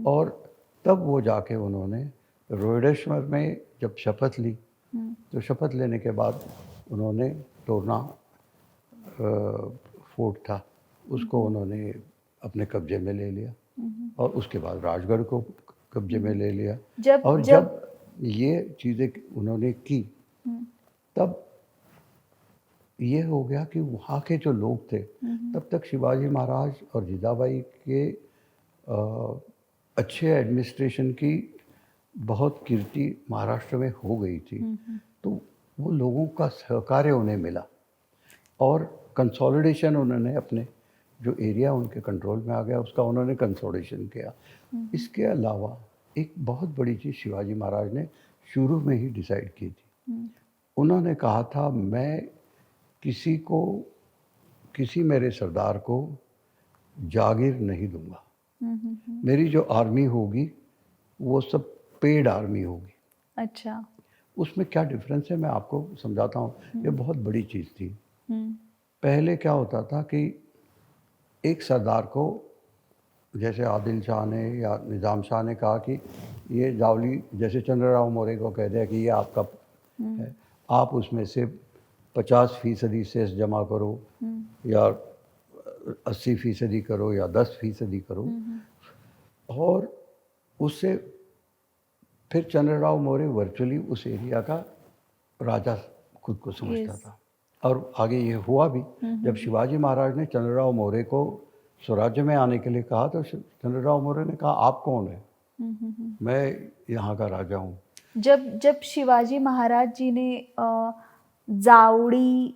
और तब वो जाके उन्होंने रोहिडेश्वर में जब शपथ ली, तो शपथ लेने के बाद उन्होंने तोरना फोर्ट था उसको उन्होंने अपने कब्जे में ले लिया, और उसके बाद राजगढ़ को कब्जे में ले लिया। जब ये चीज़ें उन्होंने की, तब ये हो गया कि वहाँ के जो लोग थे, तब तक शिवाजी महाराज और जीजाबाई के अच्छे एडमिनिस्ट्रेशन की बहुत कीर्ति महाराष्ट्र में हो गई थी। तो वो लोगों का सहकार्य उन्हें मिला, और कंसोलिडेशन उन्होंने अपने जो एरिया उनके कंट्रोल में आ गया उसका उन्होंने कंसोलिडेशन किया। इसके अलावा एक बहुत बड़ी चीज़ शिवाजी महाराज ने शुरू में ही डिसाइड की थी। उन्होंने कहा था, मैं किसी मेरे सरदार को जागीर नहीं दूंगा। मेरी जो आर्मी होगी वो सब पेड आर्मी होगी। अच्छा। उसमें क्या डिफरेंस है मैं आपको समझाता हूँ। ये बहुत बड़ी चीज़ थी। हम्म। पहले क्या होता था कि एक सरदार को, जैसे आदिल शाह ने या निज़ाम शाह ने कहा कि ये जावली, जैसे चंद्रराव मौर्य को कह दिया कि ये आपका है, आप उसमें से 50% सेस जमा करो या 80% करो या 10% करो। और उससे फिर चंद्रराव मौर्य वर्चुअली उस एरिया का राजा खुद को समझता Yes. था। और आगे ये हुआ भी। जब शिवाजी महाराज ने चंद्रराव मौर्य को स्वराज्य में आने के लिए कहा तो चंद्रराव मौर्य ने कहा आप कौन है, मैं यहाँ का राजा हूँ। जब जब शिवाजी महाराज जी ने जावड़ी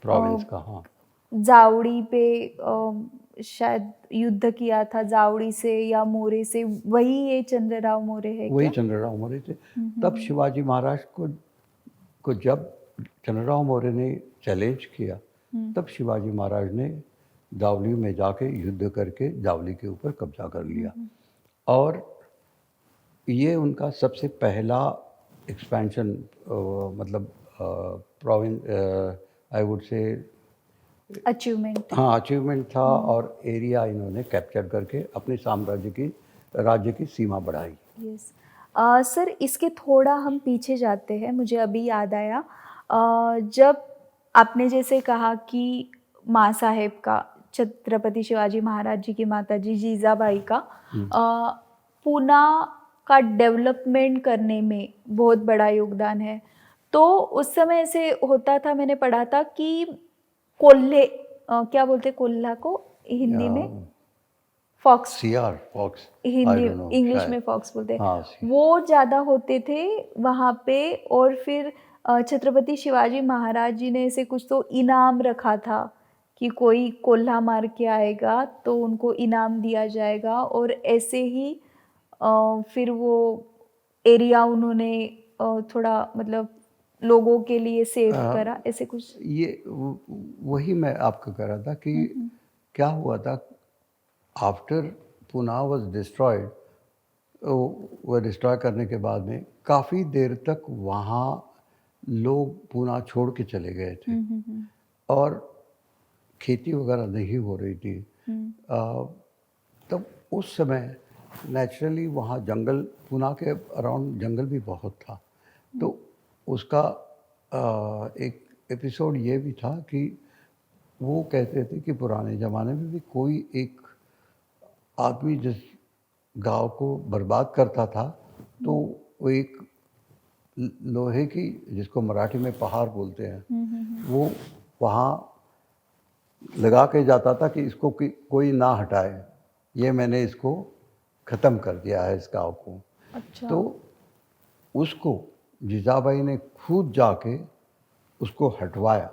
प्रोविंस का, हाँ, जावड़ी पे शायद युद्ध किया था, जावड़ी से या मोरे से, वही ये चंद्रराव मौर्य है वही क्या? चंद्रराव मौर्य थे। तब शिवाजी महाराज को जब चंद्रराव मौर्य ने चैलेंज किया तब शिवाजी महाराज ने जावली में जाके युद्ध करके जावली के ऊपर कब्जा कर लिया। और ये उनका सबसे पहला एक्सपेंशन, मतलब province, I would say, achievement. हाँ, अचीवमेंट था। और एरिया इन्होंने कैप्चर करके अपने राज्य की सीमा बढ़ाई। यस। सर, इसके थोड़ा हम पीछे जाते हैं, मुझे अभी याद आया। जब आपने जैसे कहा कि माँ साहेब का, छत्रपति शिवाजी महाराज जी की माता जी जीजाबाई का पूना का डेवलपमेंट करने में बहुत बड़ा योगदान है, तो उस समय ऐसे होता था, मैंने पढ़ा था कि कोल्हे, क्या बोलते कोल्हा को हिंदी में? फॉक्स। सीआर, fox, Hindi, I don't know, English शायद में फॉक्स बोलते हैं। हाँ, वो ज़्यादा होते थे वहाँ पे। और फिर छत्रपति शिवाजी महाराज जी ने ऐसे कुछ तो इनाम रखा था कि कोई कोल्हा मार के आएगा तो उनको इनाम दिया जाएगा, और ऐसे ही फिर वो एरिया उन्होंने थोड़ा मतलब लोगों के लिए सेव करा, ऐसे कुछ। ये वही मैं आपको कह रहा था कि क्या हुआ था आफ्टर पुना वाज डिस्ट्रॉयड। वो डिस्ट्रॉय करने के बाद में काफ़ी देर तक वहाँ लोग पुना छोड़ के चले गए थे और खेती वगैरह नहीं हो रही थी। तब उस समय नेचुरली वहाँ जंगल, पुना के अराउंड जंगल भी बहुत था। तो उसका एक एपिसोड ये भी था कि वो कहते थे कि पुराने ज़माने में भी कोई एक आदमी जिस गांव को बर्बाद करता था तो वो एक लोहे की, जिसको मराठी में पहाड़ बोलते हैं, वो वहाँ लगा के जाता था कि इसको कोई ना हटाए, ये मैंने इसको ख़त्म कर दिया है इस गांव को। अच्छा। तो उसको जीजाबाई ने खुद जाके उसको हटवाया,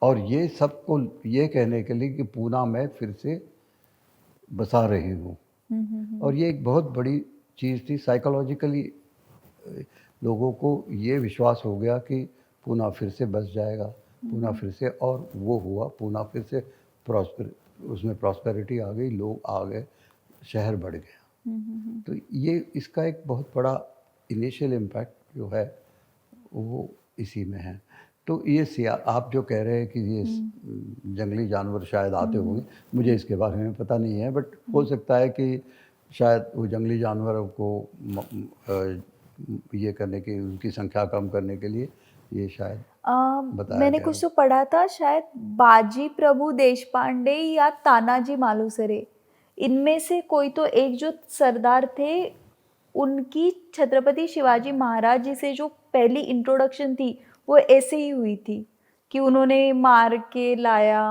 और ये सबको ये कहने के लिए कि पूना में फिर से बसा रही हूँ। और ये एक बहुत बड़ी चीज़ थी साइकोलॉजिकली। लोगों को ये विश्वास हो गया कि पूना फिर से बस जाएगा, पूना फिर से, और वो हुआ। पूना फिर से उसमें प्रॉस्पेरिटी आ गई, लोग आ गए, शहर बढ़ गया। तो ये इसका एक बहुत बड़ा इनिशियल इम्पैक्ट जो है वो इसी में है। तो ये आप जो कह रहे हैं कि ये जंगली जानवर शायद आते होंगे, मुझे इसके बारे में पता नहीं है, बट हो सकता है कि शायद वो जंगली जानवरों को ये करने की, उनकी संख्या कम करने के लिए ये शायद बताया मैंने गया। कुछ तो पढ़ा था, शायद बाजी प्रभु देशपांडे या तानाजी मालुसरे, इनमें से कोई तो एक जो सरदार थे, उनकी छत्रपति शिवाजी महाराज जी से जो पहली इंट्रोडक्शन थी वो ऐसे ही हुई थी कि उन्होंने मार के लाया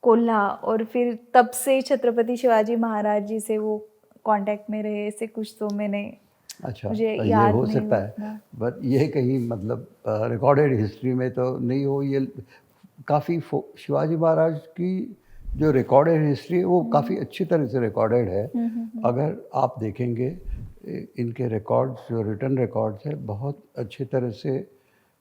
कोल्हा, और फिर तब से छत्रपति शिवाजी महाराज जी से वो कांटेक्ट में रहे, ऐसे कुछ तो मैंने, अच्छा, मुझे ये याद हो नहीं सकता उतना। है, बट ये कहीं मतलब रिकॉर्डेड हिस्ट्री में तो नहीं हो। ये काफ़ी शिवाजी महाराज की जो रिकॉर्डेड हिस्ट्री है वो काफ़ी अच्छी तरह से रिकॉर्डेड है। अगर आप देखेंगे इनके रिकॉर्ड्स, जो रिटन रिकॉर्ड्स है, बहुत अच्छी तरह से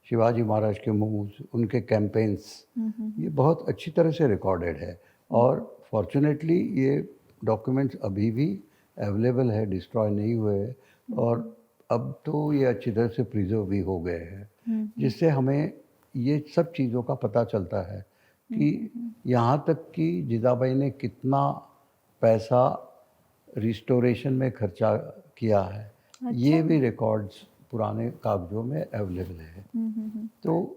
शिवाजी महाराज के मूव्स, उनके कैंपेन्स, ये बहुत अच्छी तरह से रिकॉर्डेड है। और फॉर्चुनेटली ये डॉक्यूमेंट्स अभी भी अवेलेबल है, डिस्ट्रॉय नहीं हुए हैं, और अब तो ये अच्छी तरह से प्रिजर्व भी हो गए हैं, जिससे हमें ये सब चीज़ों का पता चलता है कि यहाँ तक कि जीजाबाई ने कितना पैसा रिस्टोरेशन में खर्चा किया है, ये भी रिकॉर्ड्स पुराने कागजों में अवेलेबल है। तो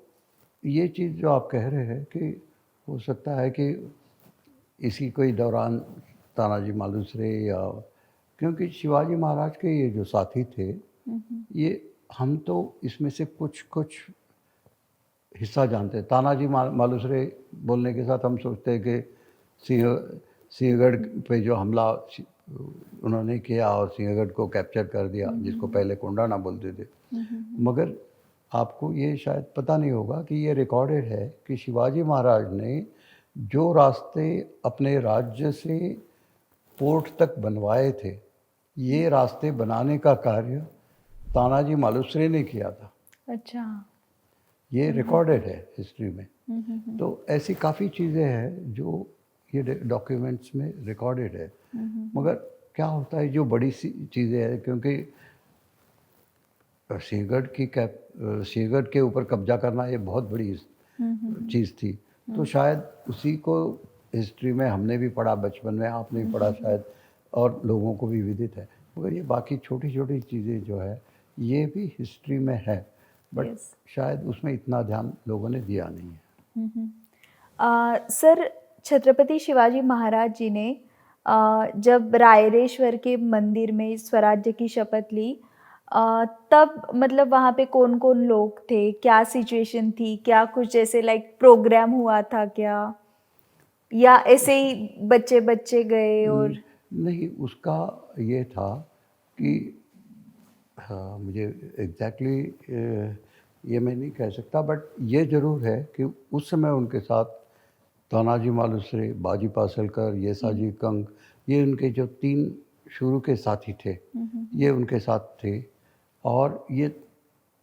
ये चीज़ जो आप कह रहे हैं कि हो सकता है कि इसी कोई दौरान तानाजी मालुसरे, या क्योंकि शिवाजी महाराज के ये जो साथी थे, ये हम तो इसमें से कुछ कुछ हिस्सा जानते हैं। तानाजी मालुसरे बोलने के साथ हम सोचते हैं कि सिंहगढ़ पे जो हमला उन्होंने किया और सिंहगढ़ को कैप्चर कर दिया, जिसको पहले कोंडाना बोलते थे। मगर आपको ये शायद पता नहीं होगा कि ये रिकॉर्डेड है कि शिवाजी महाराज ने जो रास्ते अपने राज्य से पोर्ट तक बनवाए थे, ये रास्ते बनाने का कार्य तानाजी मालुसरे ने किया था। अच्छा। ये रिकॉर्डेड है हिस्ट्री में। तो ऐसी काफ़ी चीज़ें हैं जो ये डॉक्यूमेंट्स में रिकॉर्डेड है। मगर क्या होता है, जो बड़ी सी चीज़ें हैं, क्योंकि सिंहगढ़ के ऊपर कब्जा करना ये बहुत बड़ी चीज़ थी, तो शायद उसी को हिस्ट्री में हमने भी पढ़ा, बचपन में आपने भी पढ़ा शायद, और लोगों को भी विदित है। मगर ये बाकी छोटी छोटी चीज़ें जो है ये भी हिस्ट्री में है, बट शायद उसमें इतना ध्यान लोगों ने दिया नहीं है। सर, छत्रपति शिवाजी महाराज जी ने जब रायरेश्वर के मंदिर में स्वराज्य की शपथ ली, तब मतलब वहाँ पे कौन कौन लोग थे, क्या सिचुएशन थी, क्या कुछ जैसे लाइक प्रोग्राम हुआ था क्या, या ऐसे ही बच्चे बच्चे गए? और नहीं, उसका ये था कि हाँ, मुझे एग्जैक्टली ये मैं नहीं कह सकता, बट ये ज़रूर है कि उस समय उनके साथ तानाजी मालुसरे, बाजी पासलकर, येसाजी कंग, ये उनके जो 3 शुरू के साथी थे, ये उनके साथ थे। और ये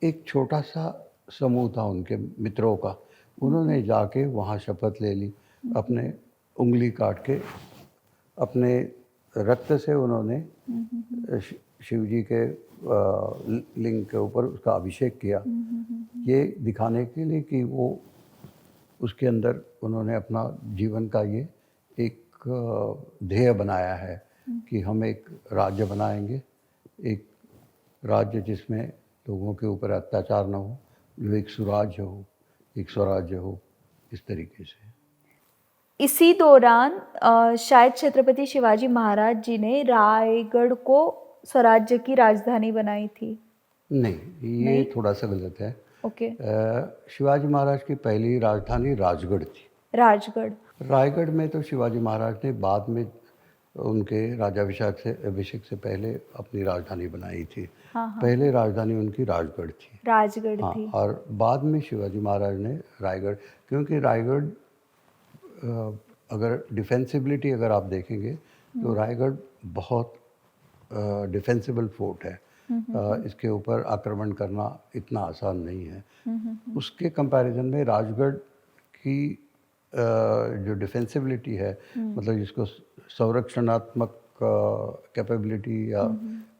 एक छोटा सा समूह था उनके मित्रों का। उन्होंने जाके वहाँ शपथ ले ली, अपने उंगली काट के अपने रक्त से उन्होंने शिव जी के लिंग के ऊपर उसका अभिषेक किया, ये दिखाने के लिए कि वो उसके अंदर उन्होंने अपना जीवन का ये एक ध्येय बनाया है कि हम एक राज्य बनाएंगे, एक राज्य जिसमें लोगों के ऊपर अत्याचार न हो, जो एक सुराज्य हो, एक स्वराज्य हो, इस तरीके से। इसी दौरान शायद छत्रपति शिवाजी महाराज जी ने रायगढ़ को स्वराज्य की राजधानी बनाई थी। नहीं, ये थोड़ा सा गलत है। ओके। शिवाजी महाराज की पहली राजधानी राजगढ़ थी। राजगढ़। रायगढ़ में तो शिवाजी महाराज ने बाद में उनके अभिषेक से पहले अपनी राजधानी बनाई थी। हाँ हाँ। पहले राजधानी उनकी राजगढ़ थी। राजगढ़ हाँ, थी। और बाद में शिवाजी महाराज ने रायगढ़, क्योंकि रायगढ़ अगर डिफेंसिबिलिटी अगर आप देखेंगे तो रायगढ़ बहुत डिफेंसिबल फोर्ट है। इसके ऊपर आक्रमण करना इतना आसान नहीं है। उसके कंपैरिजन में राजगढ़ की जो डिफेंसिबिलिटी है, मतलब जिसको संरक्षणात्मक कैपेबिलिटी या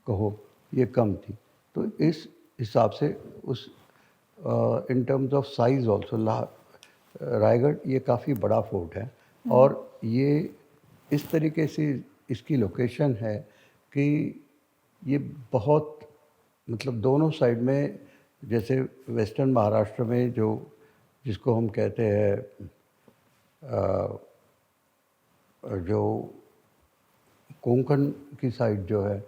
कहो, ये कम थी। तो इस हिसाब से उस in terms of size also Raigarh ये काफ़ी बड़ा फोर्ट है, और ये इस तरीके से इसकी लोकेशन है कि ये बहुत, मतलब दोनों साइड में, जैसे वेस्टर्न महाराष्ट्र में जो जिसको हम कहते हैं जो कोंकण की साइड जो है,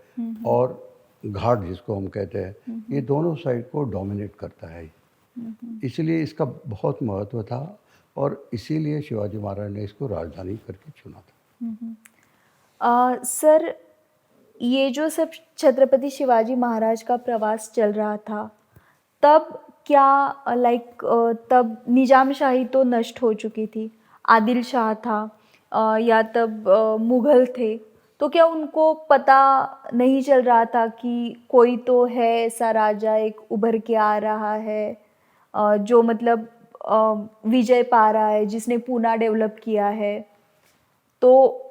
और घाट जिसको हम कहते हैं, ये दोनों साइड को डोमिनेट करता है। इसलिए इसका बहुत महत्व था, और इसीलिए शिवाजी महाराज ने इसको राजधानी करके चुना था। सर, ये जो सब छत्रपति शिवाजी महाराज का प्रवास चल रहा था, तब क्या तब निजामशाही तो नष्ट हो चुकी थी, आदिल शाह था, या तब मुग़ल थे, तो क्या उनको पता नहीं चल रहा था कि कोई तो है ऐसा राजा एक उभर के आ रहा है, जो मतलब विजय पा रहा है, जिसने पूना डेवलप किया है? तो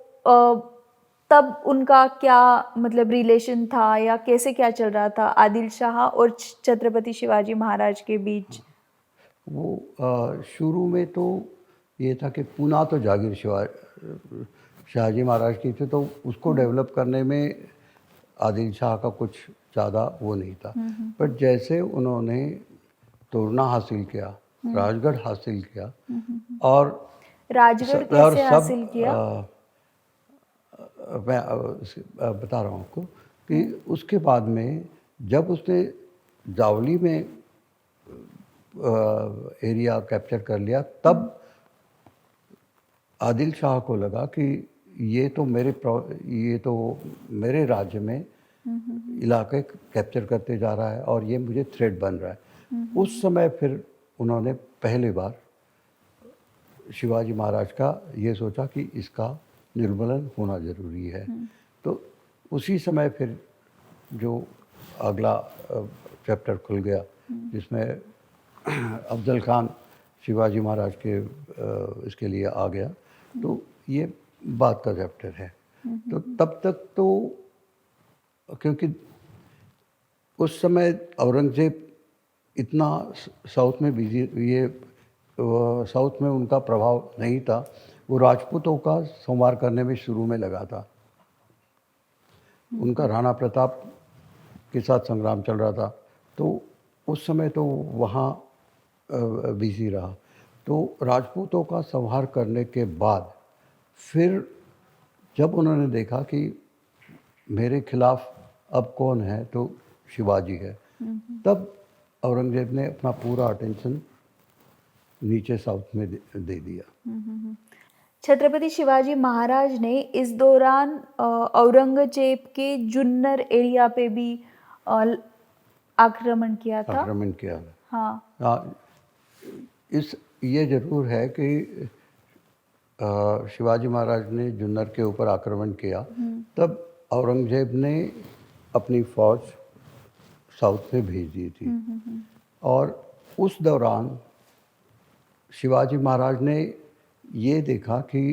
तब उनका क्या मतलब रिलेशन था या कैसे क्या चल रहा था आदिल शाह और छत्रपति शिवाजी महाराज के बीच? वो शुरू में तो ये था कि पूना तो जागीर शाहजी महाराज की थी, तो उसको डेवलप करने में आदिल शाह का कुछ ज़्यादा वो नहीं था। पर जैसे उन्होंने तोरना हासिल किया, राजगढ़ हासिल किया और राजगढ़ और कैसे सब हासिल किया? मैं बता रहा हूँ आपको कि उसके बाद में जब उसने जावली में एरिया कैप्चर कर लिया, तब आदिल शाह को लगा कि ये तो मेरे राज्य में इलाके कैप्चर करते जा रहा है और ये मुझे थ्रेट बन रहा है। उस समय फिर उन्होंने पहली बार शिवाजी महाराज का ये सोचा कि इसका निर्मूलन होना ज़रूरी है। तो उसी समय फिर जो अगला चैप्टर खुल गया, जिसमें अफजल खान शिवाजी महाराज के इसके लिए आ गया, तो ये बाद का चैप्टर है। तो तब तक तो क्योंकि उस समय औरंगज़ेब इतना साउथ में बिजी, ये साउथ में उनका प्रभाव नहीं था, वो राजपूतों का संहार करने में शुरू में लगा था। उनका राणा प्रताप के साथ संग्राम चल रहा था, तो उस समय तो वहाँ बिजी रहा। तो राजपूतों का संहार करने के बाद फिर जब उन्होंने देखा कि मेरे खिलाफ अब कौन है, तो शिवाजी है, तब औरंगज़ेब ने अपना पूरा अटेंशन नीचे साउथ में दे दिया। छत्रपति शिवाजी महाराज ने इस दौरान औरंगजेब के जुन्नर एरिया पे भी आक्रमण किया था। आक्रमण किया। हाँ, ये जरूर है कि शिवाजी महाराज ने जुन्नर के ऊपर आक्रमण किया, तब औरंगजेब ने अपनी फौज साउथ में भेज दी थी। और उस दौरान शिवाजी महाराज ने ये देखा कि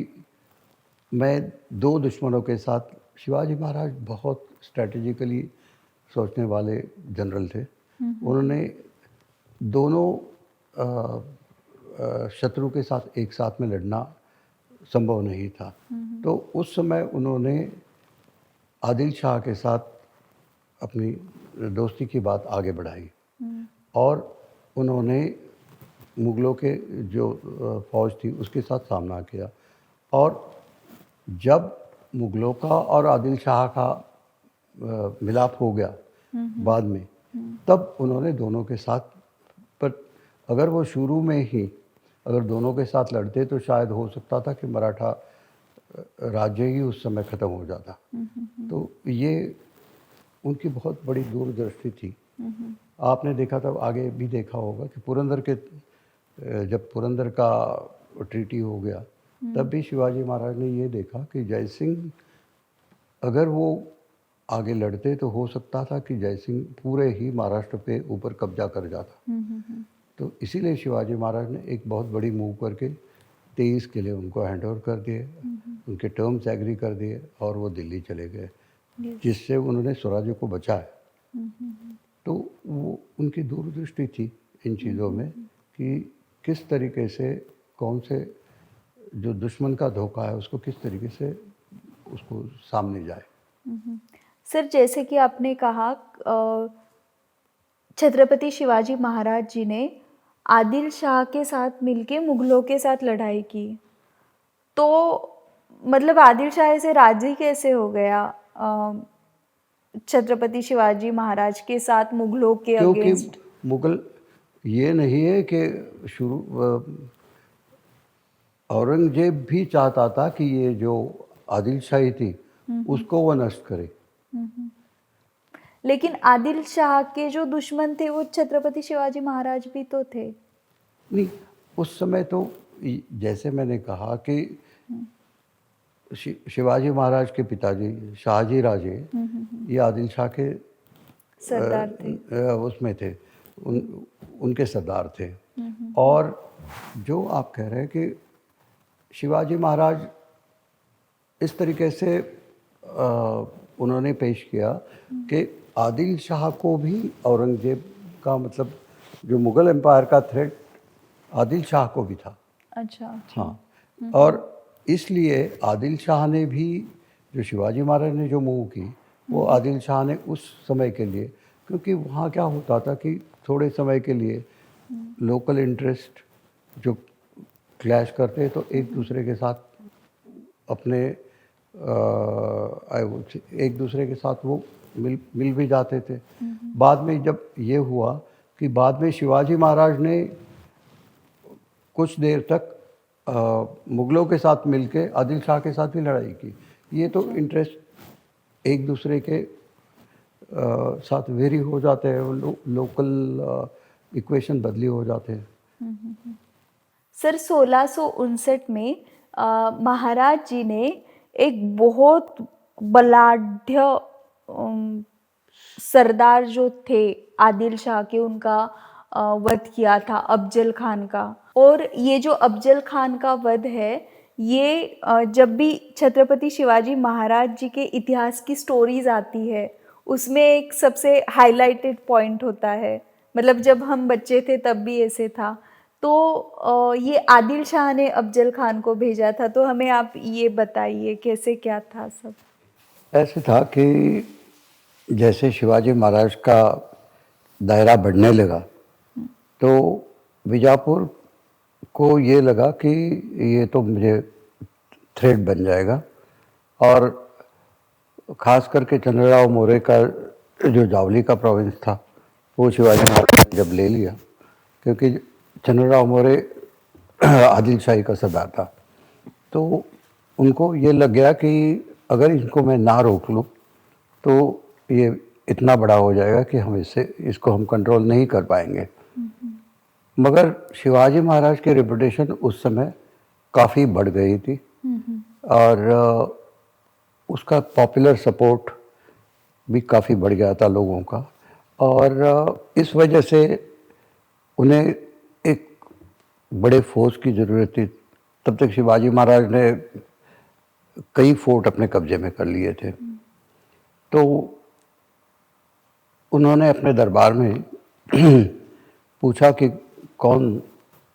मैं दो दुश्मनों के साथ, शिवाजी महाराज बहुत स्ट्रेटेजिकली सोचने वाले जनरल थे। उन्होंने दोनों शत्रु के साथ एक साथ में लड़ना संभव नहीं था। तो उस समय उन्होंने आदिल शाह के साथ अपनी दोस्ती की बात आगे बढ़ाई और उन्होंने मुग़लों के जो फौज थी उसके साथ सामना किया। और जब मुग़लों का और आदिल शाह का मिलाप हो गया बाद में, तब उन्होंने दोनों के साथ, पर अगर वो शुरू में ही अगर दोनों के साथ लड़ते तो शायद हो सकता था कि मराठा राज्य ही उस समय ख़त्म हो जाता। तो ये उनकी बहुत बड़ी दूरदृष्टि थी। आपने देखा था, आगे भी देखा होगा कि पुरंदर के जब पुरंदर का ट्रीटी हो गया, तब भी शिवाजी महाराज ने ये देखा कि जय सिंह अगर वो आगे लड़ते तो हो सकता था कि जय सिंह पूरे ही महाराष्ट्र पे ऊपर कब्जा कर जाता। तो इसीलिए शिवाजी महाराज ने एक बहुत बड़ी मूव करके 23 किले उनको हैंड ओवर कर दिए, उनके टर्म्स एग्री कर दिए और वो दिल्ली चले गए, जिससे उन्होंने स्वराज्य को बचाया। तो वो उनकी दूरदृष्टि थी इन चीज़ों में कि किस तरीके से कौन से जो दुश्मन का धोखा है उसको किस तरीके से उसको सामने जाए। सर, जैसे कि आपने कहा छत्रपति शिवाजी महाराज जी ने आदिल शाह के साथ मिलके मुग़लों के साथ लड़ाई की, तो मतलब आदिल शाह से राजी कैसे हो गया छत्रपति शिवाजी महाराज के साथ मुग़लों के अगेंस्ट? क्योंकि मुग़ल ये नहीं है कि औरंगजेब भी चाहता था कि ये जो आदिल शाही थी उसको वो नष्ट करे। लेकिन आदिल शाह के जो दुश्मन थे वो छत्रपति शिवाजी महाराज भी तो थे। नहीं, उस समय तो जैसे मैंने कहा कि शिवाजी महाराज के पिताजी शाहजी राजे ये आदिल शाह के सरदार थे, उसमें थे, उनके सरदार थे। और जो आप कह रहे हैं कि शिवाजी महाराज इस तरीके से उन्होंने पेश किया कि आदिल शाह को भी औरंगजेब का मतलब जो मुग़ल एम्पायर का थ्रेट आदिल शाह को भी था। अच्छा। हाँ, और इसलिए आदिल शाह ने भी जो शिवाजी महाराज ने जो मूव की वो आदिल शाह ने उस समय के लिए, क्योंकि वहाँ क्या होता था कि थोड़े समय के लिए लोकल इंटरेस्ट जो क्लैश करते तो एक दूसरे के साथ अपने एक दूसरे के साथ वो मिल भी जाते थे। बाद में जब ये हुआ कि बाद में शिवाजी महाराज ने कुछ देर तक मुग़लों के साथ मिलके आदिल शाह के साथ भी लड़ाई की। ये तो इंटरेस्ट एक दूसरे के साथ वेरी हो जाते हैं, लोकल इक्वेशन बदली हो जाते हैं। सर 1659 में महाराज जी ने एक बहुत बलाढ्य सरदार जो थे आदिल शाह के, उनका वध किया था, अफजल खान का। और ये जो अफजल खान का वध है, ये जब भी छत्रपति शिवाजी महाराज जी के इतिहास की स्टोरीज आती है उसमें एक सबसे हाईलाइटेड पॉइंट होता है। मतलब जब हम बच्चे थे तब भी ऐसे था। तो ये आदिल शाह ने अफजल खान को भेजा था, तो हमें आप ये बताइए कैसे क्या था सब। ऐसे था कि जैसे शिवाजी महाराज का दायरा बढ़ने लगा तो बीजापुर को ये लगा कि ये तो मुझे थ्रेट बन जाएगा, और ख़ास करके चंद्रराव मौर्य का जो जावली का प्रोविंस था वो शिवाजी महाराज ने जब ले लिया, क्योंकि चंद्रराव मौर्य आदिल शाही का सरदार था, तो उनको ये लग गया कि अगर इनको मैं ना रोक लूँ तो ये इतना बड़ा हो जाएगा कि हम इसको हम कंट्रोल नहीं कर पाएंगे। मगर शिवाजी महाराज की रेपुटेशन उस समय काफ़ी बढ़ गई थी और उसका पॉपुलर सपोर्ट भी काफ़ी बढ़ गया था लोगों का, और इस वजह से उन्हें एक बड़े फोर्स की ज़रूरत थी। तब तक शिवाजी महाराज ने कई फोर्ट अपने कब्जे में कर लिए थे, तो उन्होंने अपने दरबार में पूछा कि कौन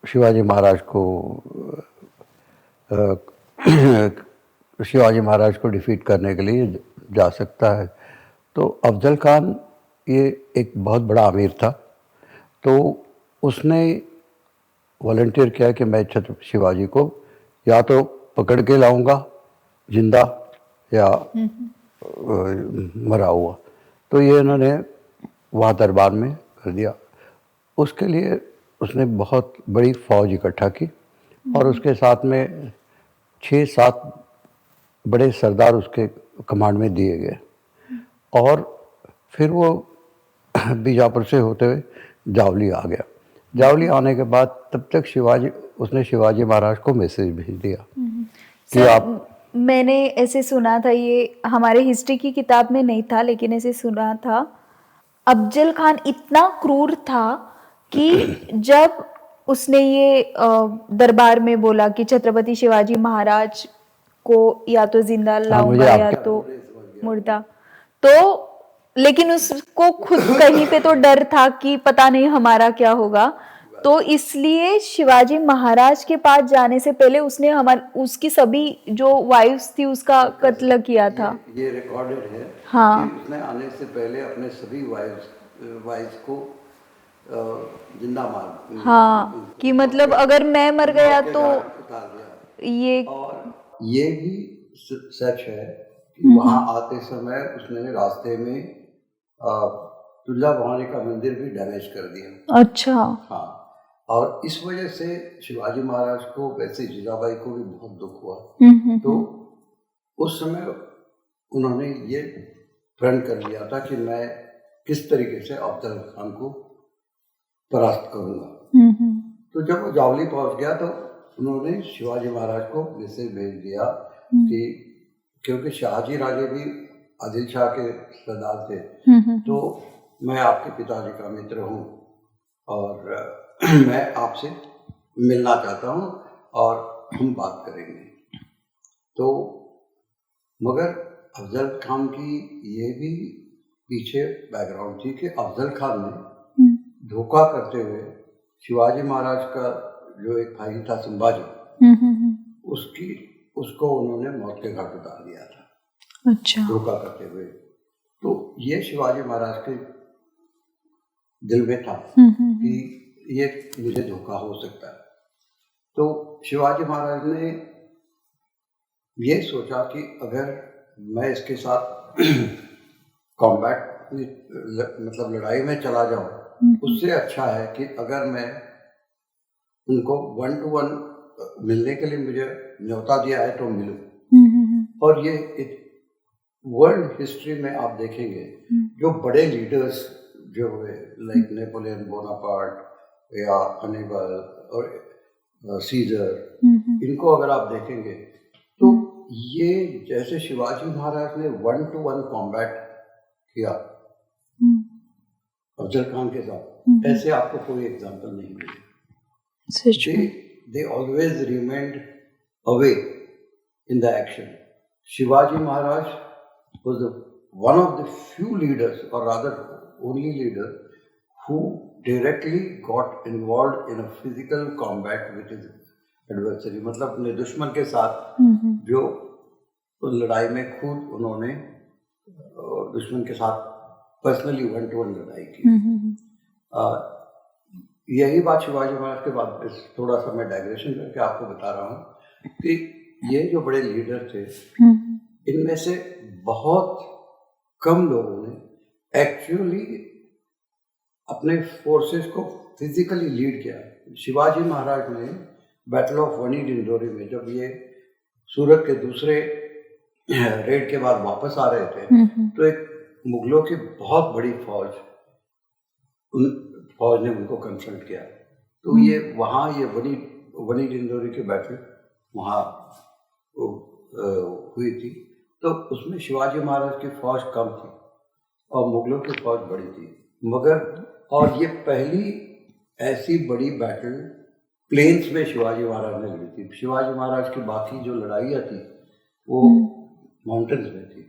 शिवाजी महाराज को शिवाजी महाराज को डिफीट करने के लिए जा सकता है। तो अफजल खान ये एक बहुत बड़ा अमीर था, तो उसने वॉलंटियर किया कि मैं छत्रपति शिवाजी को या तो पकड़ के लाऊंगा जिंदा या मरा हुआ। तो ये उन्होंने वहाँ दरबार में कर दिया। उसके लिए उसने बहुत बड़ी फौज इकट्ठा की और उसके साथ में 6-7 बड़े सरदार उसके कमांड में दिए गए, और फिर वो बीजापुर से होते हुए जावली आ गया। जावली आने के बाद तब तक उसने शिवाजी महाराज को मैसेज भेज दिया कि आप, मैंने ऐसे सुना था, ये हमारे हिस्ट्री की किताब में नहीं था लेकिन ऐसे सुना था, अफजल खान इतना क्रूर था कि जब उसने ये दरबार में बोला कि छत्रपति शिवाजी महाराज को या तो जिंदा लाऊंगा या तो मुर्दा, तो लेकिन उसको खुद कहीं पे तो डर था कि पता नहीं हमारा क्या होगा, तो इसलिए शिवाजी महाराज के पास जाने से पहले उसने उसकी सभी जो वाइफ्स थी उसका कत्ल किया था। ये रिकॉर्डेड है। हाँ, कि उसने आने से पहले अपने सभी वाइफ्स को जिंदा मार, हाँ, कि मतलब अगर मैं मर गया तो उतार दिया। ये, और ये भी सच है कि वहाँ आते समय उसने रास्ते में तुलजा भवानी का मंदिर भी डैमेज कर दिया। अच्छा। हाँ, और इस वजह से शिवाजी महाराज को, वैसे जीजाबाई को भी बहुत दुख हुआ। तो उस समय उन्होंने ये प्रण कर लिया था कि मैं किस तरीके से अफजल खान को परास्त करूंगा। तो जब वो जावली पहुंच गया तो उन्होंने शिवाजी महाराज को मैसेज भेज दिया कि क्योंकि शाहजी राजे भी आदिल शाह के सरदार थे, तो मैं आपके पिताजी का मित्र हूँ और मैं आपसे मिलना चाहता हूँ और हम बात करेंगे। तो मगर अफजल खान की ये भी पीछे बैकग्राउंड थी कि अफजल खान ने हम्म, धोखा करते हुए शिवाजी महाराज का जो एक भाई था संभाजी, उसको उन्होंने मौत के घाट उतार दिया था अच्छा। धोखा करते हुए। तो ये शिवाजी महाराज के दिल में था कि ये मुझे धोखा हो सकता है। तो शिवाजी महाराज ने ये सोचा कि अगर मैं इसके साथ कॉम्बैट मतलब लड़ाई में चला जाऊं, उससे अच्छा है कि अगर मैं उनको 1 to 1 मिलने के लिए मुझे न्योता दिया है तो मिलूं। और ये वर्ल्ड हिस्ट्री में आप देखेंगे जो बड़े लीडर्स जो हुए लाइक नेपोलियन बोनापार्ट या हनीबल और सीजर, इनको अगर आप देखेंगे तो ये जैसे शिवाजी महाराज ने 1 to 1 कॉम्बैट किया अफजल खान के साथ, ऐसे आपको कोई एग्जांपल नहीं मिलेगा। They always remained away in the action. Shivaji Maharaj was one of the few leaders, or rather only leader, who directly got involved in a physical combat with his adversary. मतलब अपने दुश्मन के साथ जो लड़ाई में खुद उन्होंने दुश्मन के साथ पर्सनली 1 to 1 लड़ाई की। यही बात शिवाजी महाराज के बाद थोड़ा सा मैं डाइग्रेशन करके आपको बता रहा हूँ कि ये जो बड़े लीडर थे, इनमें से बहुत कम लोगों ने एक्चुअली अपने फोर्सेस को फिजिकली लीड किया। शिवाजी महाराज ने बैटल ऑफ वनी डिंडोरी में जब ये सूरत के दूसरे रेड के बाद वापस आ रहे थे, तो एक मुगलों की बहुत बड़ी फौज ने उनको कन्फ्रंट किया। तो ये वहाँ ये वनी डिंडोरी की बैटल वहाँ हुई थी। तो उसमें शिवाजी महाराज की फौज कम थी और मुगलों की फौज बड़ी थी, मगर और ये पहली ऐसी बड़ी बैटल प्लेन्स में शिवाजी महाराज ने लड़ी थी। शिवाजी महाराज की बाकी जो लड़ाइयाँ थी वो माउंटेन्स में थी,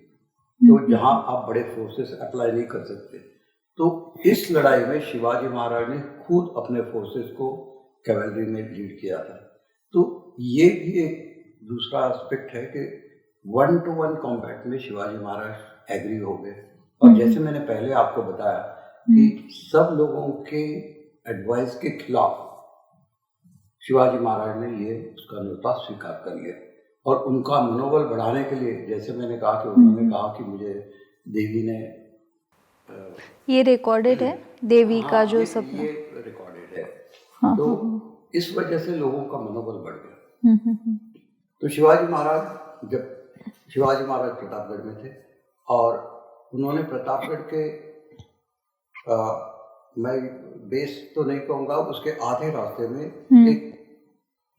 तो जहाँ आप बड़े फोर्सेस अप्लाई नहीं कर सकते। तो इस लड़ाई में शिवाजी महाराज ने खुद अपने फोर्सेस को कैवेलरी में लीड किया था। तो ये भी एक दूसरा एस्पेक्ट है कि 1 to 1 कॉम्बैट में शिवाजी महाराज एग्री हो गए। और जैसे मैंने पहले आपको बताया कि सब लोगों के एडवाइस के खिलाफ शिवाजी महाराज ने ये उसका न्योता स्वीकार कर लिया। और उनका मनोबल बढ़ाने के लिए, जैसे मैंने कहा कि उन्होंने कहा कि मुझे देवी ने ये रिकॉर्डेड है देवी का जो सपना, ये रिकॉर्डेड है। तो इस वजह से लोगों का मनोबल बढ़ गया। तो शिवाजी महाराज प्रतापगढ़ में थे और उन्होंने प्रतापगढ़ के मैं बेस तो नहीं कहूँगा, उसके आधे रास्ते में एक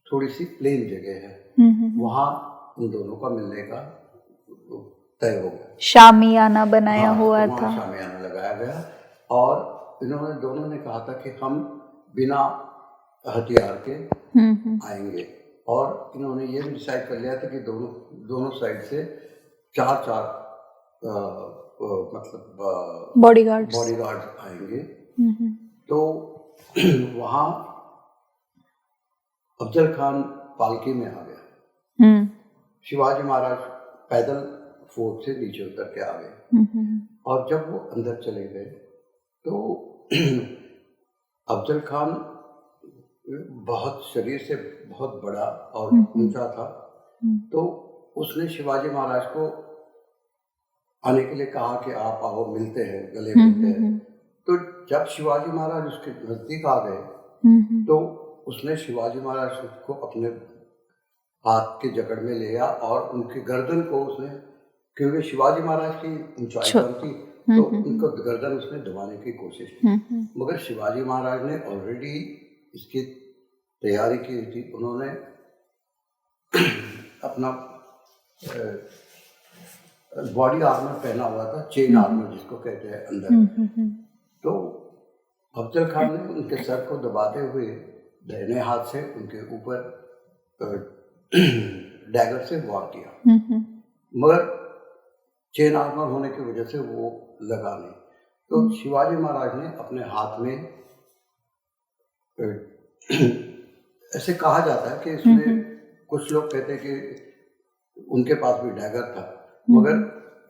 थोड़ी सी प्लेन जगह है, वहाँ उन दोनों का मिलने का तय हो गया। शामियाना बनाया हुआ था, शामियाना लगाया गया और इन्होंने दोनों ने कहा था कि हम बिना हथियार के आएंगे। और इन्होंने ये भी डिसाइड कर लिया था कि दोनों साइड से 4 मतलब बॉडीगार्ड्स आएंगे। तो वहाँ अफजल खान पालकी में आ गया, शिवाजी महाराज पैदल फोर्ट से नीचे उतर के आ गए। और जब वो अंदर चले गए तो अफजल खान बहुत शरीर से बहुत बड़ा और ऊंचा था, तो उसने शिवाजी महाराज को आने के लिए कहा कि आप आओ, मिलते हैं, गले मिलते हैं। तो जब शिवाजी महाराज उसके नजदीक आ गए तो उसने शिवाजी महाराज को अपने हाथ के जकड़ में लिया और उनकी गर्दन को उसने, क्योंकि शिवाजी महाराज की ऊंचाई कम थी, तो उनको गर्दन उसने दबाने की कोशिश की, मगर शिवाजी महाराज ने ऑलरेडी इसकी तैयारी की थी। उन्होंने अपना बॉडी आर्मर पहना हुआ था, चेन आर्मर जिसको कहते हैं अंदर। तो अफजल खान ने उनके सर को दबाते हुए दाहिने हाथ से उनके ऊपर डैगर से वार किया, मगर चेन आर्मर होने की वजह से वो लगा नहीं। तो शिवाजी महाराज ने अपने हाथ में ऐसे कहा जाता है कि इसमें कुछ लोग कहते हैं कि उनके पास भी डैगर था, मगर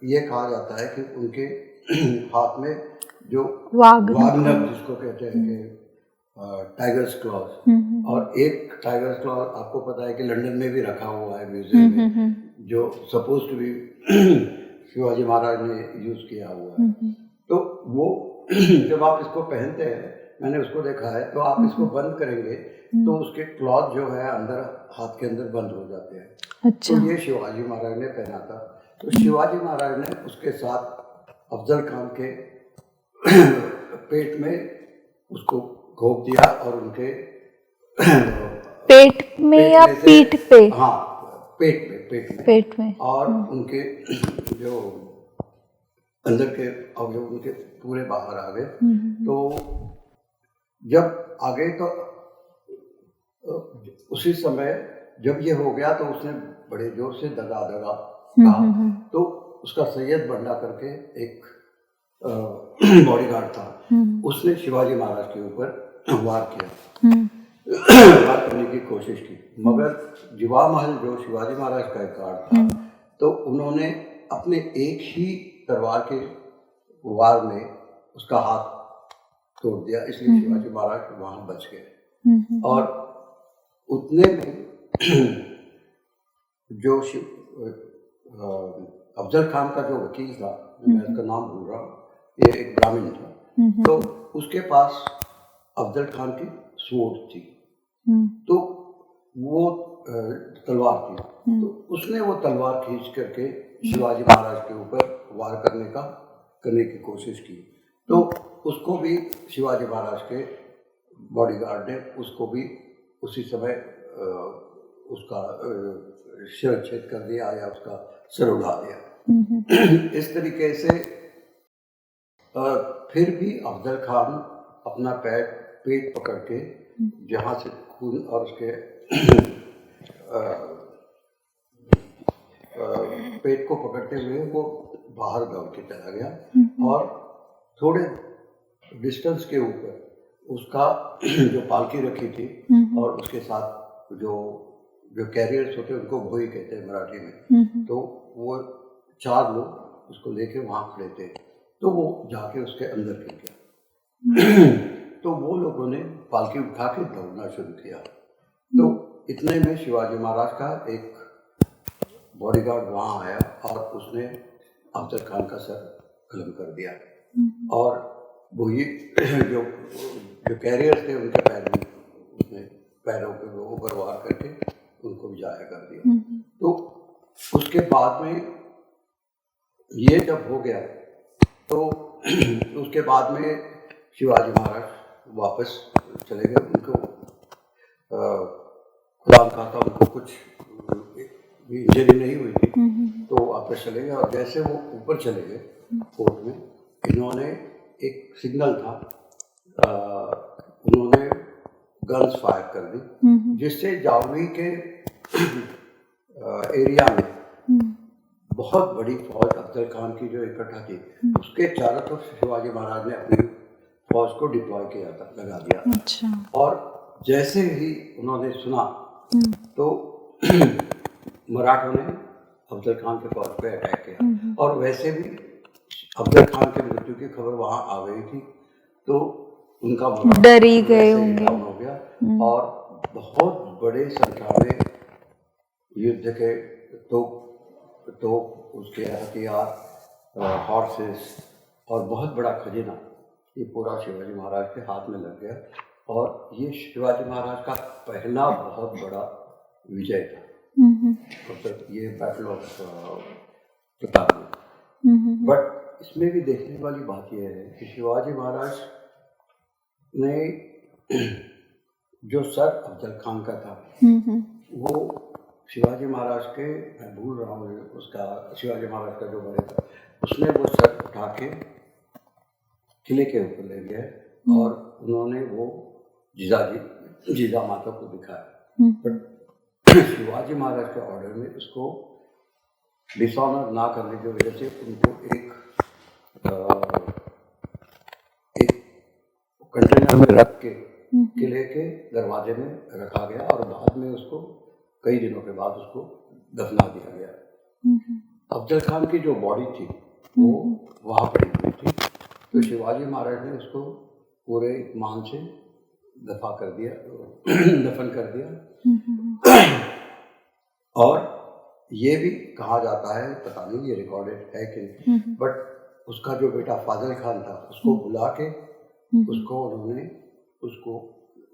ये कहा जाता है कि उनके हाथ में जो वागनर जिसको कहते हैं कि टाइगर्स क्लॉज, और एक टाइगर्स क्लॉज आपको पता है कि लंदन में भी रखा हुआ है म्यूजियम में, जो suppose to be Shivaji Maharaj ने यूज किया हुआ है। तो वो जब आप इसको पहनते हैं, मैंने उसको देखा है, तो आप इसको बंद करेंगे तो उसके क्लॉथ जो है अंदर हाथ के अंदर बंद हो जाते हैं। अच्छा। तो ये शिवाजी महाराज ने पहना था। तो शिवाजी महाराज ने उसके साथ अफजल खान के पेट में उसको घोंप दिया और उनके पेट में या पीठ पे? हाँ, पेट में और उनके जो अंदर के अवयव उनके पूरे बाहर आ गए। तो जब आ गए तो उसी समय जब ये हो गया तो उसने बड़े जोर से दगा कहा। तो उसका सैयद बंडा करके एक बॉडीगार्ड था, उसने शिवाजी महाराज के ऊपर वार किया, वार करने की कोशिश की, मगर जीवा महल जो शिवाजी महाराज का एक गार्ड था, तो उन्होंने अपने एक ही तलवार के वार में उसका हाथ तोड़ दिया, इसलिए शिवाजी महाराज वहां बच गए। और उतने में जो अफजल खान का जो वकील था, मैं उसका नाम भूल रहा हूँ, ये एक ब्राह्मण था, तो उसके पास अफजल खान की स्वॉर्ड थी, तो वो तलवार थी, तो उसने वो तलवार खींच करके शिवाजी महाराज के ऊपर वार करने की कोशिश की। तो उसको भी शिवाजी महाराज के बॉडीगार्ड ने उसको भी उसी समय उसका शिरच्छेद कर दिया या उसका सिर उड़ा दिया। इस तरीके से फिर भी अफजल खान अपना पेट पकड़ के, जहाँ से खून और उसके पेट को पकड़ते हुए वो बाहर दौड़ के चला गया और थोड़े डिस्टेंस के ऊपर उसका जो पालकी रखी थी और उसके साथ जो कैरियर्स होते हैं उनको भोई कहते हैं मराठी में, तो वो 4 लोग उसको लेके वहाँ खड़े थे, तो वो जाके उसके अंदर गिर गया। तो वो लोगों ने पालकी उठा के दौड़ना शुरू किया। तो इतने में शिवाजी महाराज का एक बॉडीगार्ड वहाँ आया और उसने अफजल खान का सर कलम कर दिया और वो ये जो कैरियर्स थे उनके पैरों पे वो ऊपर वार करके उनको भी जाया कर दिया। तो उसके बाद में ये जब हो गया तो उसके बाद में शिवाजी महाराज वापस चले गए। उनको खुदा खाता उनको कुछ भी इंजरी नहीं हुई थी, तो वापस चले गए। और जैसे वो ऊपर चले गए कोर्ट में, इन्होंने एक सिग्नल था, उन्होंने गन्स फायर कर दी, जिससे जावली के एरिया में बहुत बड़ी फौज अफजल खान की जो इकट्ठा थी, उसके चारों तरफ शिवाजी महाराज ने अपनी फौज को डिप्लॉय किया था, लगा दिया। अच्छा। और जैसे ही उन्होंने सुना तो मराठों ने अफजल खान के फौज पे अटैक किया, और वैसे भी अफजल खान के मृत्यु की खबर वहां आ गई थी, तो उनका डर ही गए होंगे हो गया। और बहुत बड़े संख्या में युद्ध के तो उसके हथियार, हॉर्सेस और बहुत बड़ा खजाना, ये पूरा शिवाजी महाराज के हाथ में लग गया। और ये शिवाजी महाराज का पहला बहुत बड़ा विजय था, मतलब ये बैटल ऑफ प्रतापगढ़। बट इसमें भी देखने वाली बात यह है कि शिवाजी महाराज ने जो सर अफजल खान का था, वो शिवाजी महाराज के, मैं भूल रहा हूँ उसका, शिवाजी महाराज का जो बड़े था, उसने वो सर उठा के किले के ऊपर ले गए और उन्होंने वो जीजा माता को दिखाया। बट शिवाजी महाराज के ऑर्डर में उसको डिसऑनर ना करने की वजह से उनको एक कंटेनर में रख के किले के दरवाजे में रखा गया और बाद में उसको कई दिनों के बाद उसको दफना दिया गया। अफजल खान की जो बॉडी थी वो वहाँ पड़ी हुई थी, तो शिवाजी महाराज ने उसको पूरे इत्मीनान से दफा कर दिया, दफन कर दिया। और ये भी कहा जाता है, पता नहीं ये रिकॉर्डेड है कि नहीं, बट उसका जो बेटा फाजिल खान था उसको बुला के उसको उन्होंने उसको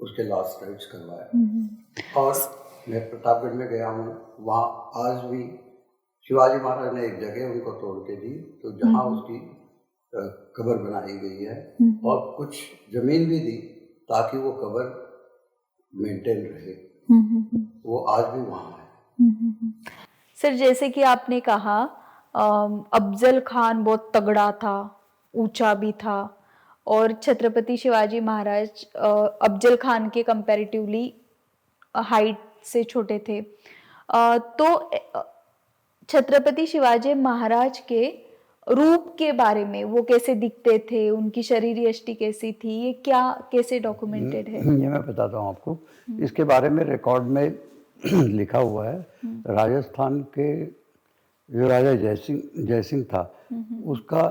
उसके लास्ट राइट्स करवाए। और मैं प्रतापगढ़ में गया हूँ, वहाँ आज भी शिवाजी महाराज ने एक जगह उनको तोड़ के दी, तो जहाँ उसकी कब्र बनाई गई है, और कुछ जमीन भी दी ताकि वो कब्र मेंटेन रहे, वो आज भी वहाँ है। सर, जैसे कि आपने कहा अफजल खान बहुत तगड़ा था, ऊंचा भी था, और छत्रपति शिवाजी महाराज अफजल खान के कंपैरेटिवली हाइट से छोटे थे। तो छत्रपति शिवाजी महाराज के रूप के बारे में, वो कैसे दिखते थे, उनकी शरीर यष्टि कैसी थी, ये क्या कैसे डॉक्यूमेंटेड है? ये मैं बताता हूँ आपको। इसके बारे में रिकॉर्ड में लिखा हुआ है। राजस्थान के जो राजा जयसिंह था, उसका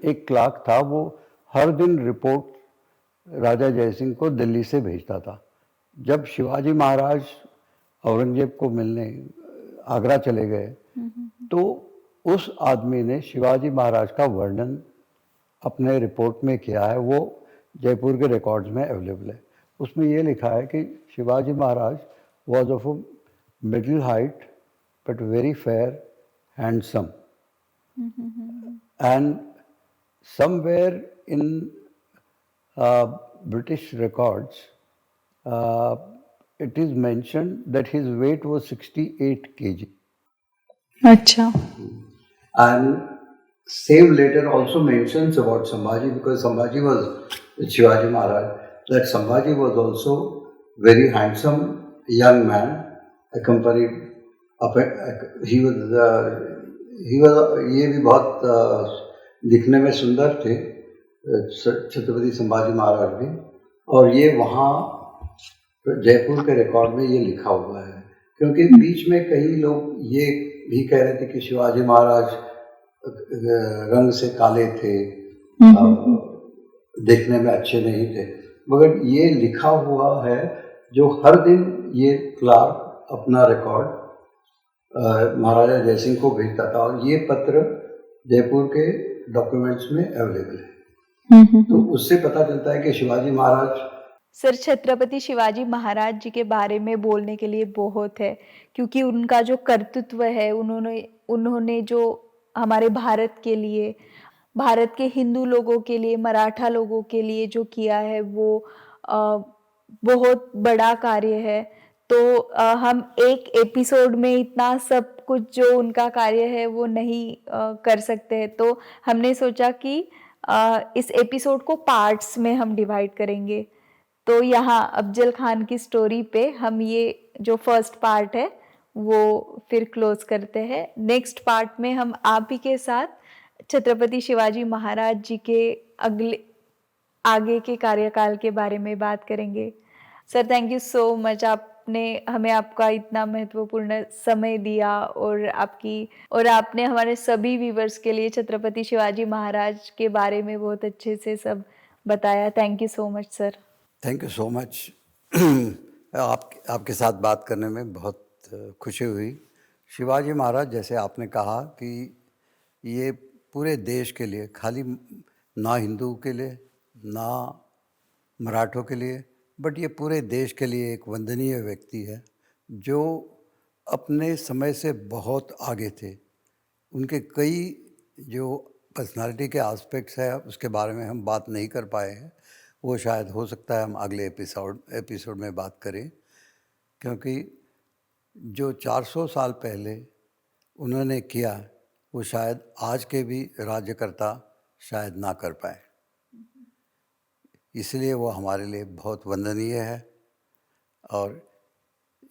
एक क्लार्क था, वो हर दिन रिपोर्ट राजा जयसिंह को दिल्ली से भेजता था। जब शिवाजी महाराज औरंगजेब को मिलने आगरा चले गए, तो उस आदमी ने शिवाजी महाराज का वर्णन अपने रिपोर्ट में किया है, वो जयपुर के रिकॉर्ड्स में अवेलेबल है। उसमें ये लिखा है कि Shivaji Maharaj was of middle height but very fair, handsome, and somewhere in British records it is mentioned that his weight was 68 kg. अच्छा। And same letter also mentions about Sambhaji, because Sambhaji was with Shivaji Maharaj, that Sambhaji was also very handsome young man, accompanied he was ये भी बहुत दिखने में सुंदर थे छत्रपति संभाजी महाराज भी, और ये वहाँ जयपुर के रिकॉर्ड में ये लिखा हुआ है। क्योंकि बीच में कई लोग ये भी कह रहे थे कि शिवाजी महाराज रंग से काले थे, देखने में अच्छे नहीं थे, मगर ये लिखा हुआ है जो हर दिन ये क्लार्क अपना रिकॉर्ड महाराजा जयसिंह को भेजता था, और ये पत्र जयपुर के डॉक्यूमेंट्स में अवेलेबल है। तो उससे पता चलता है कि शिवाजी महाराज। सर, छत्रपति शिवाजी महाराज जी के बारे में बोलने के लिए बहुत है, क्योंकि उनका जो कर्तृत्व है, उन्होंने जो हमारे भारत के लिए, भारत के हिंदू लोगों के लिए, मराठा लोगों के लिए जो किया है, वो बहुत बड़ा कार्य है। तो हम एक एपिसोड में इतना सब कुछ जो उनका कार्य है वो नहीं कर सकते हैं, तो हमने सोचा कि इस एपिसोड को पार्ट्स में हम डिवाइड करेंगे। तो यहाँ अफजल खान की स्टोरी पे हम ये जो फर्स्ट पार्ट है वो फिर क्लोज करते हैं। नेक्स्ट पार्ट में हम आप ही के साथ छत्रपति शिवाजी महाराज जी के आगे के कार्यकाल के बारे में बात करेंगे। Sir, thank you so much, आपने हमें आपका इतना महत्वपूर्ण समय दिया, और आपने हमारे सभी व्यूवर्स के लिए छत्रपति शिवाजी महाराज के बारे में बहुत अच्छे से सब बताया। Thank you so much sir. Thank you so much. आपके साथ बात करने में बहुत खुशी हुई। शिवाजी महाराज, जैसे आपने कहा कि ये पूरे देश के लिए, खाली ना हिंदू के लिए ना मराठों के लिए, बट ये पूरे देश के लिए एक वंदनीय व्यक्ति है जो अपने समय से बहुत आगे थे। उनके कई जो पर्सनालिटी के एस्पेक्ट्स हैं उसके बारे में हम बात नहीं कर पाए हैं, वो शायद हो सकता है हम अगले एपिसोड में बात करें, क्योंकि जो 400 साल पहले उन्होंने किया वो शायद आज के भी राज्यकर्ता शायद ना कर पाए, इसलिए वो हमारे लिए बहुत वंदनीय है। और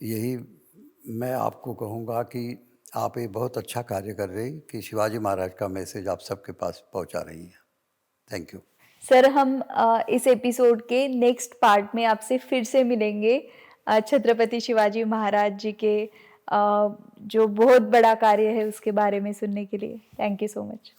यही मैं आपको कहूँगा कि आप ये बहुत अच्छा कार्य कर रही कि शिवाजी महाराज का मैसेज आप सबके पास पहुंचा रही हैं। Thank you. सर, हम इस एपिसोड के नेक्स्ट पार्ट में आपसे फिर से मिलेंगे छत्रपति शिवाजी महाराज जी के जो बहुत बड़ा कार्य है उसके बारे में सुनने के लिए। Thank you so much.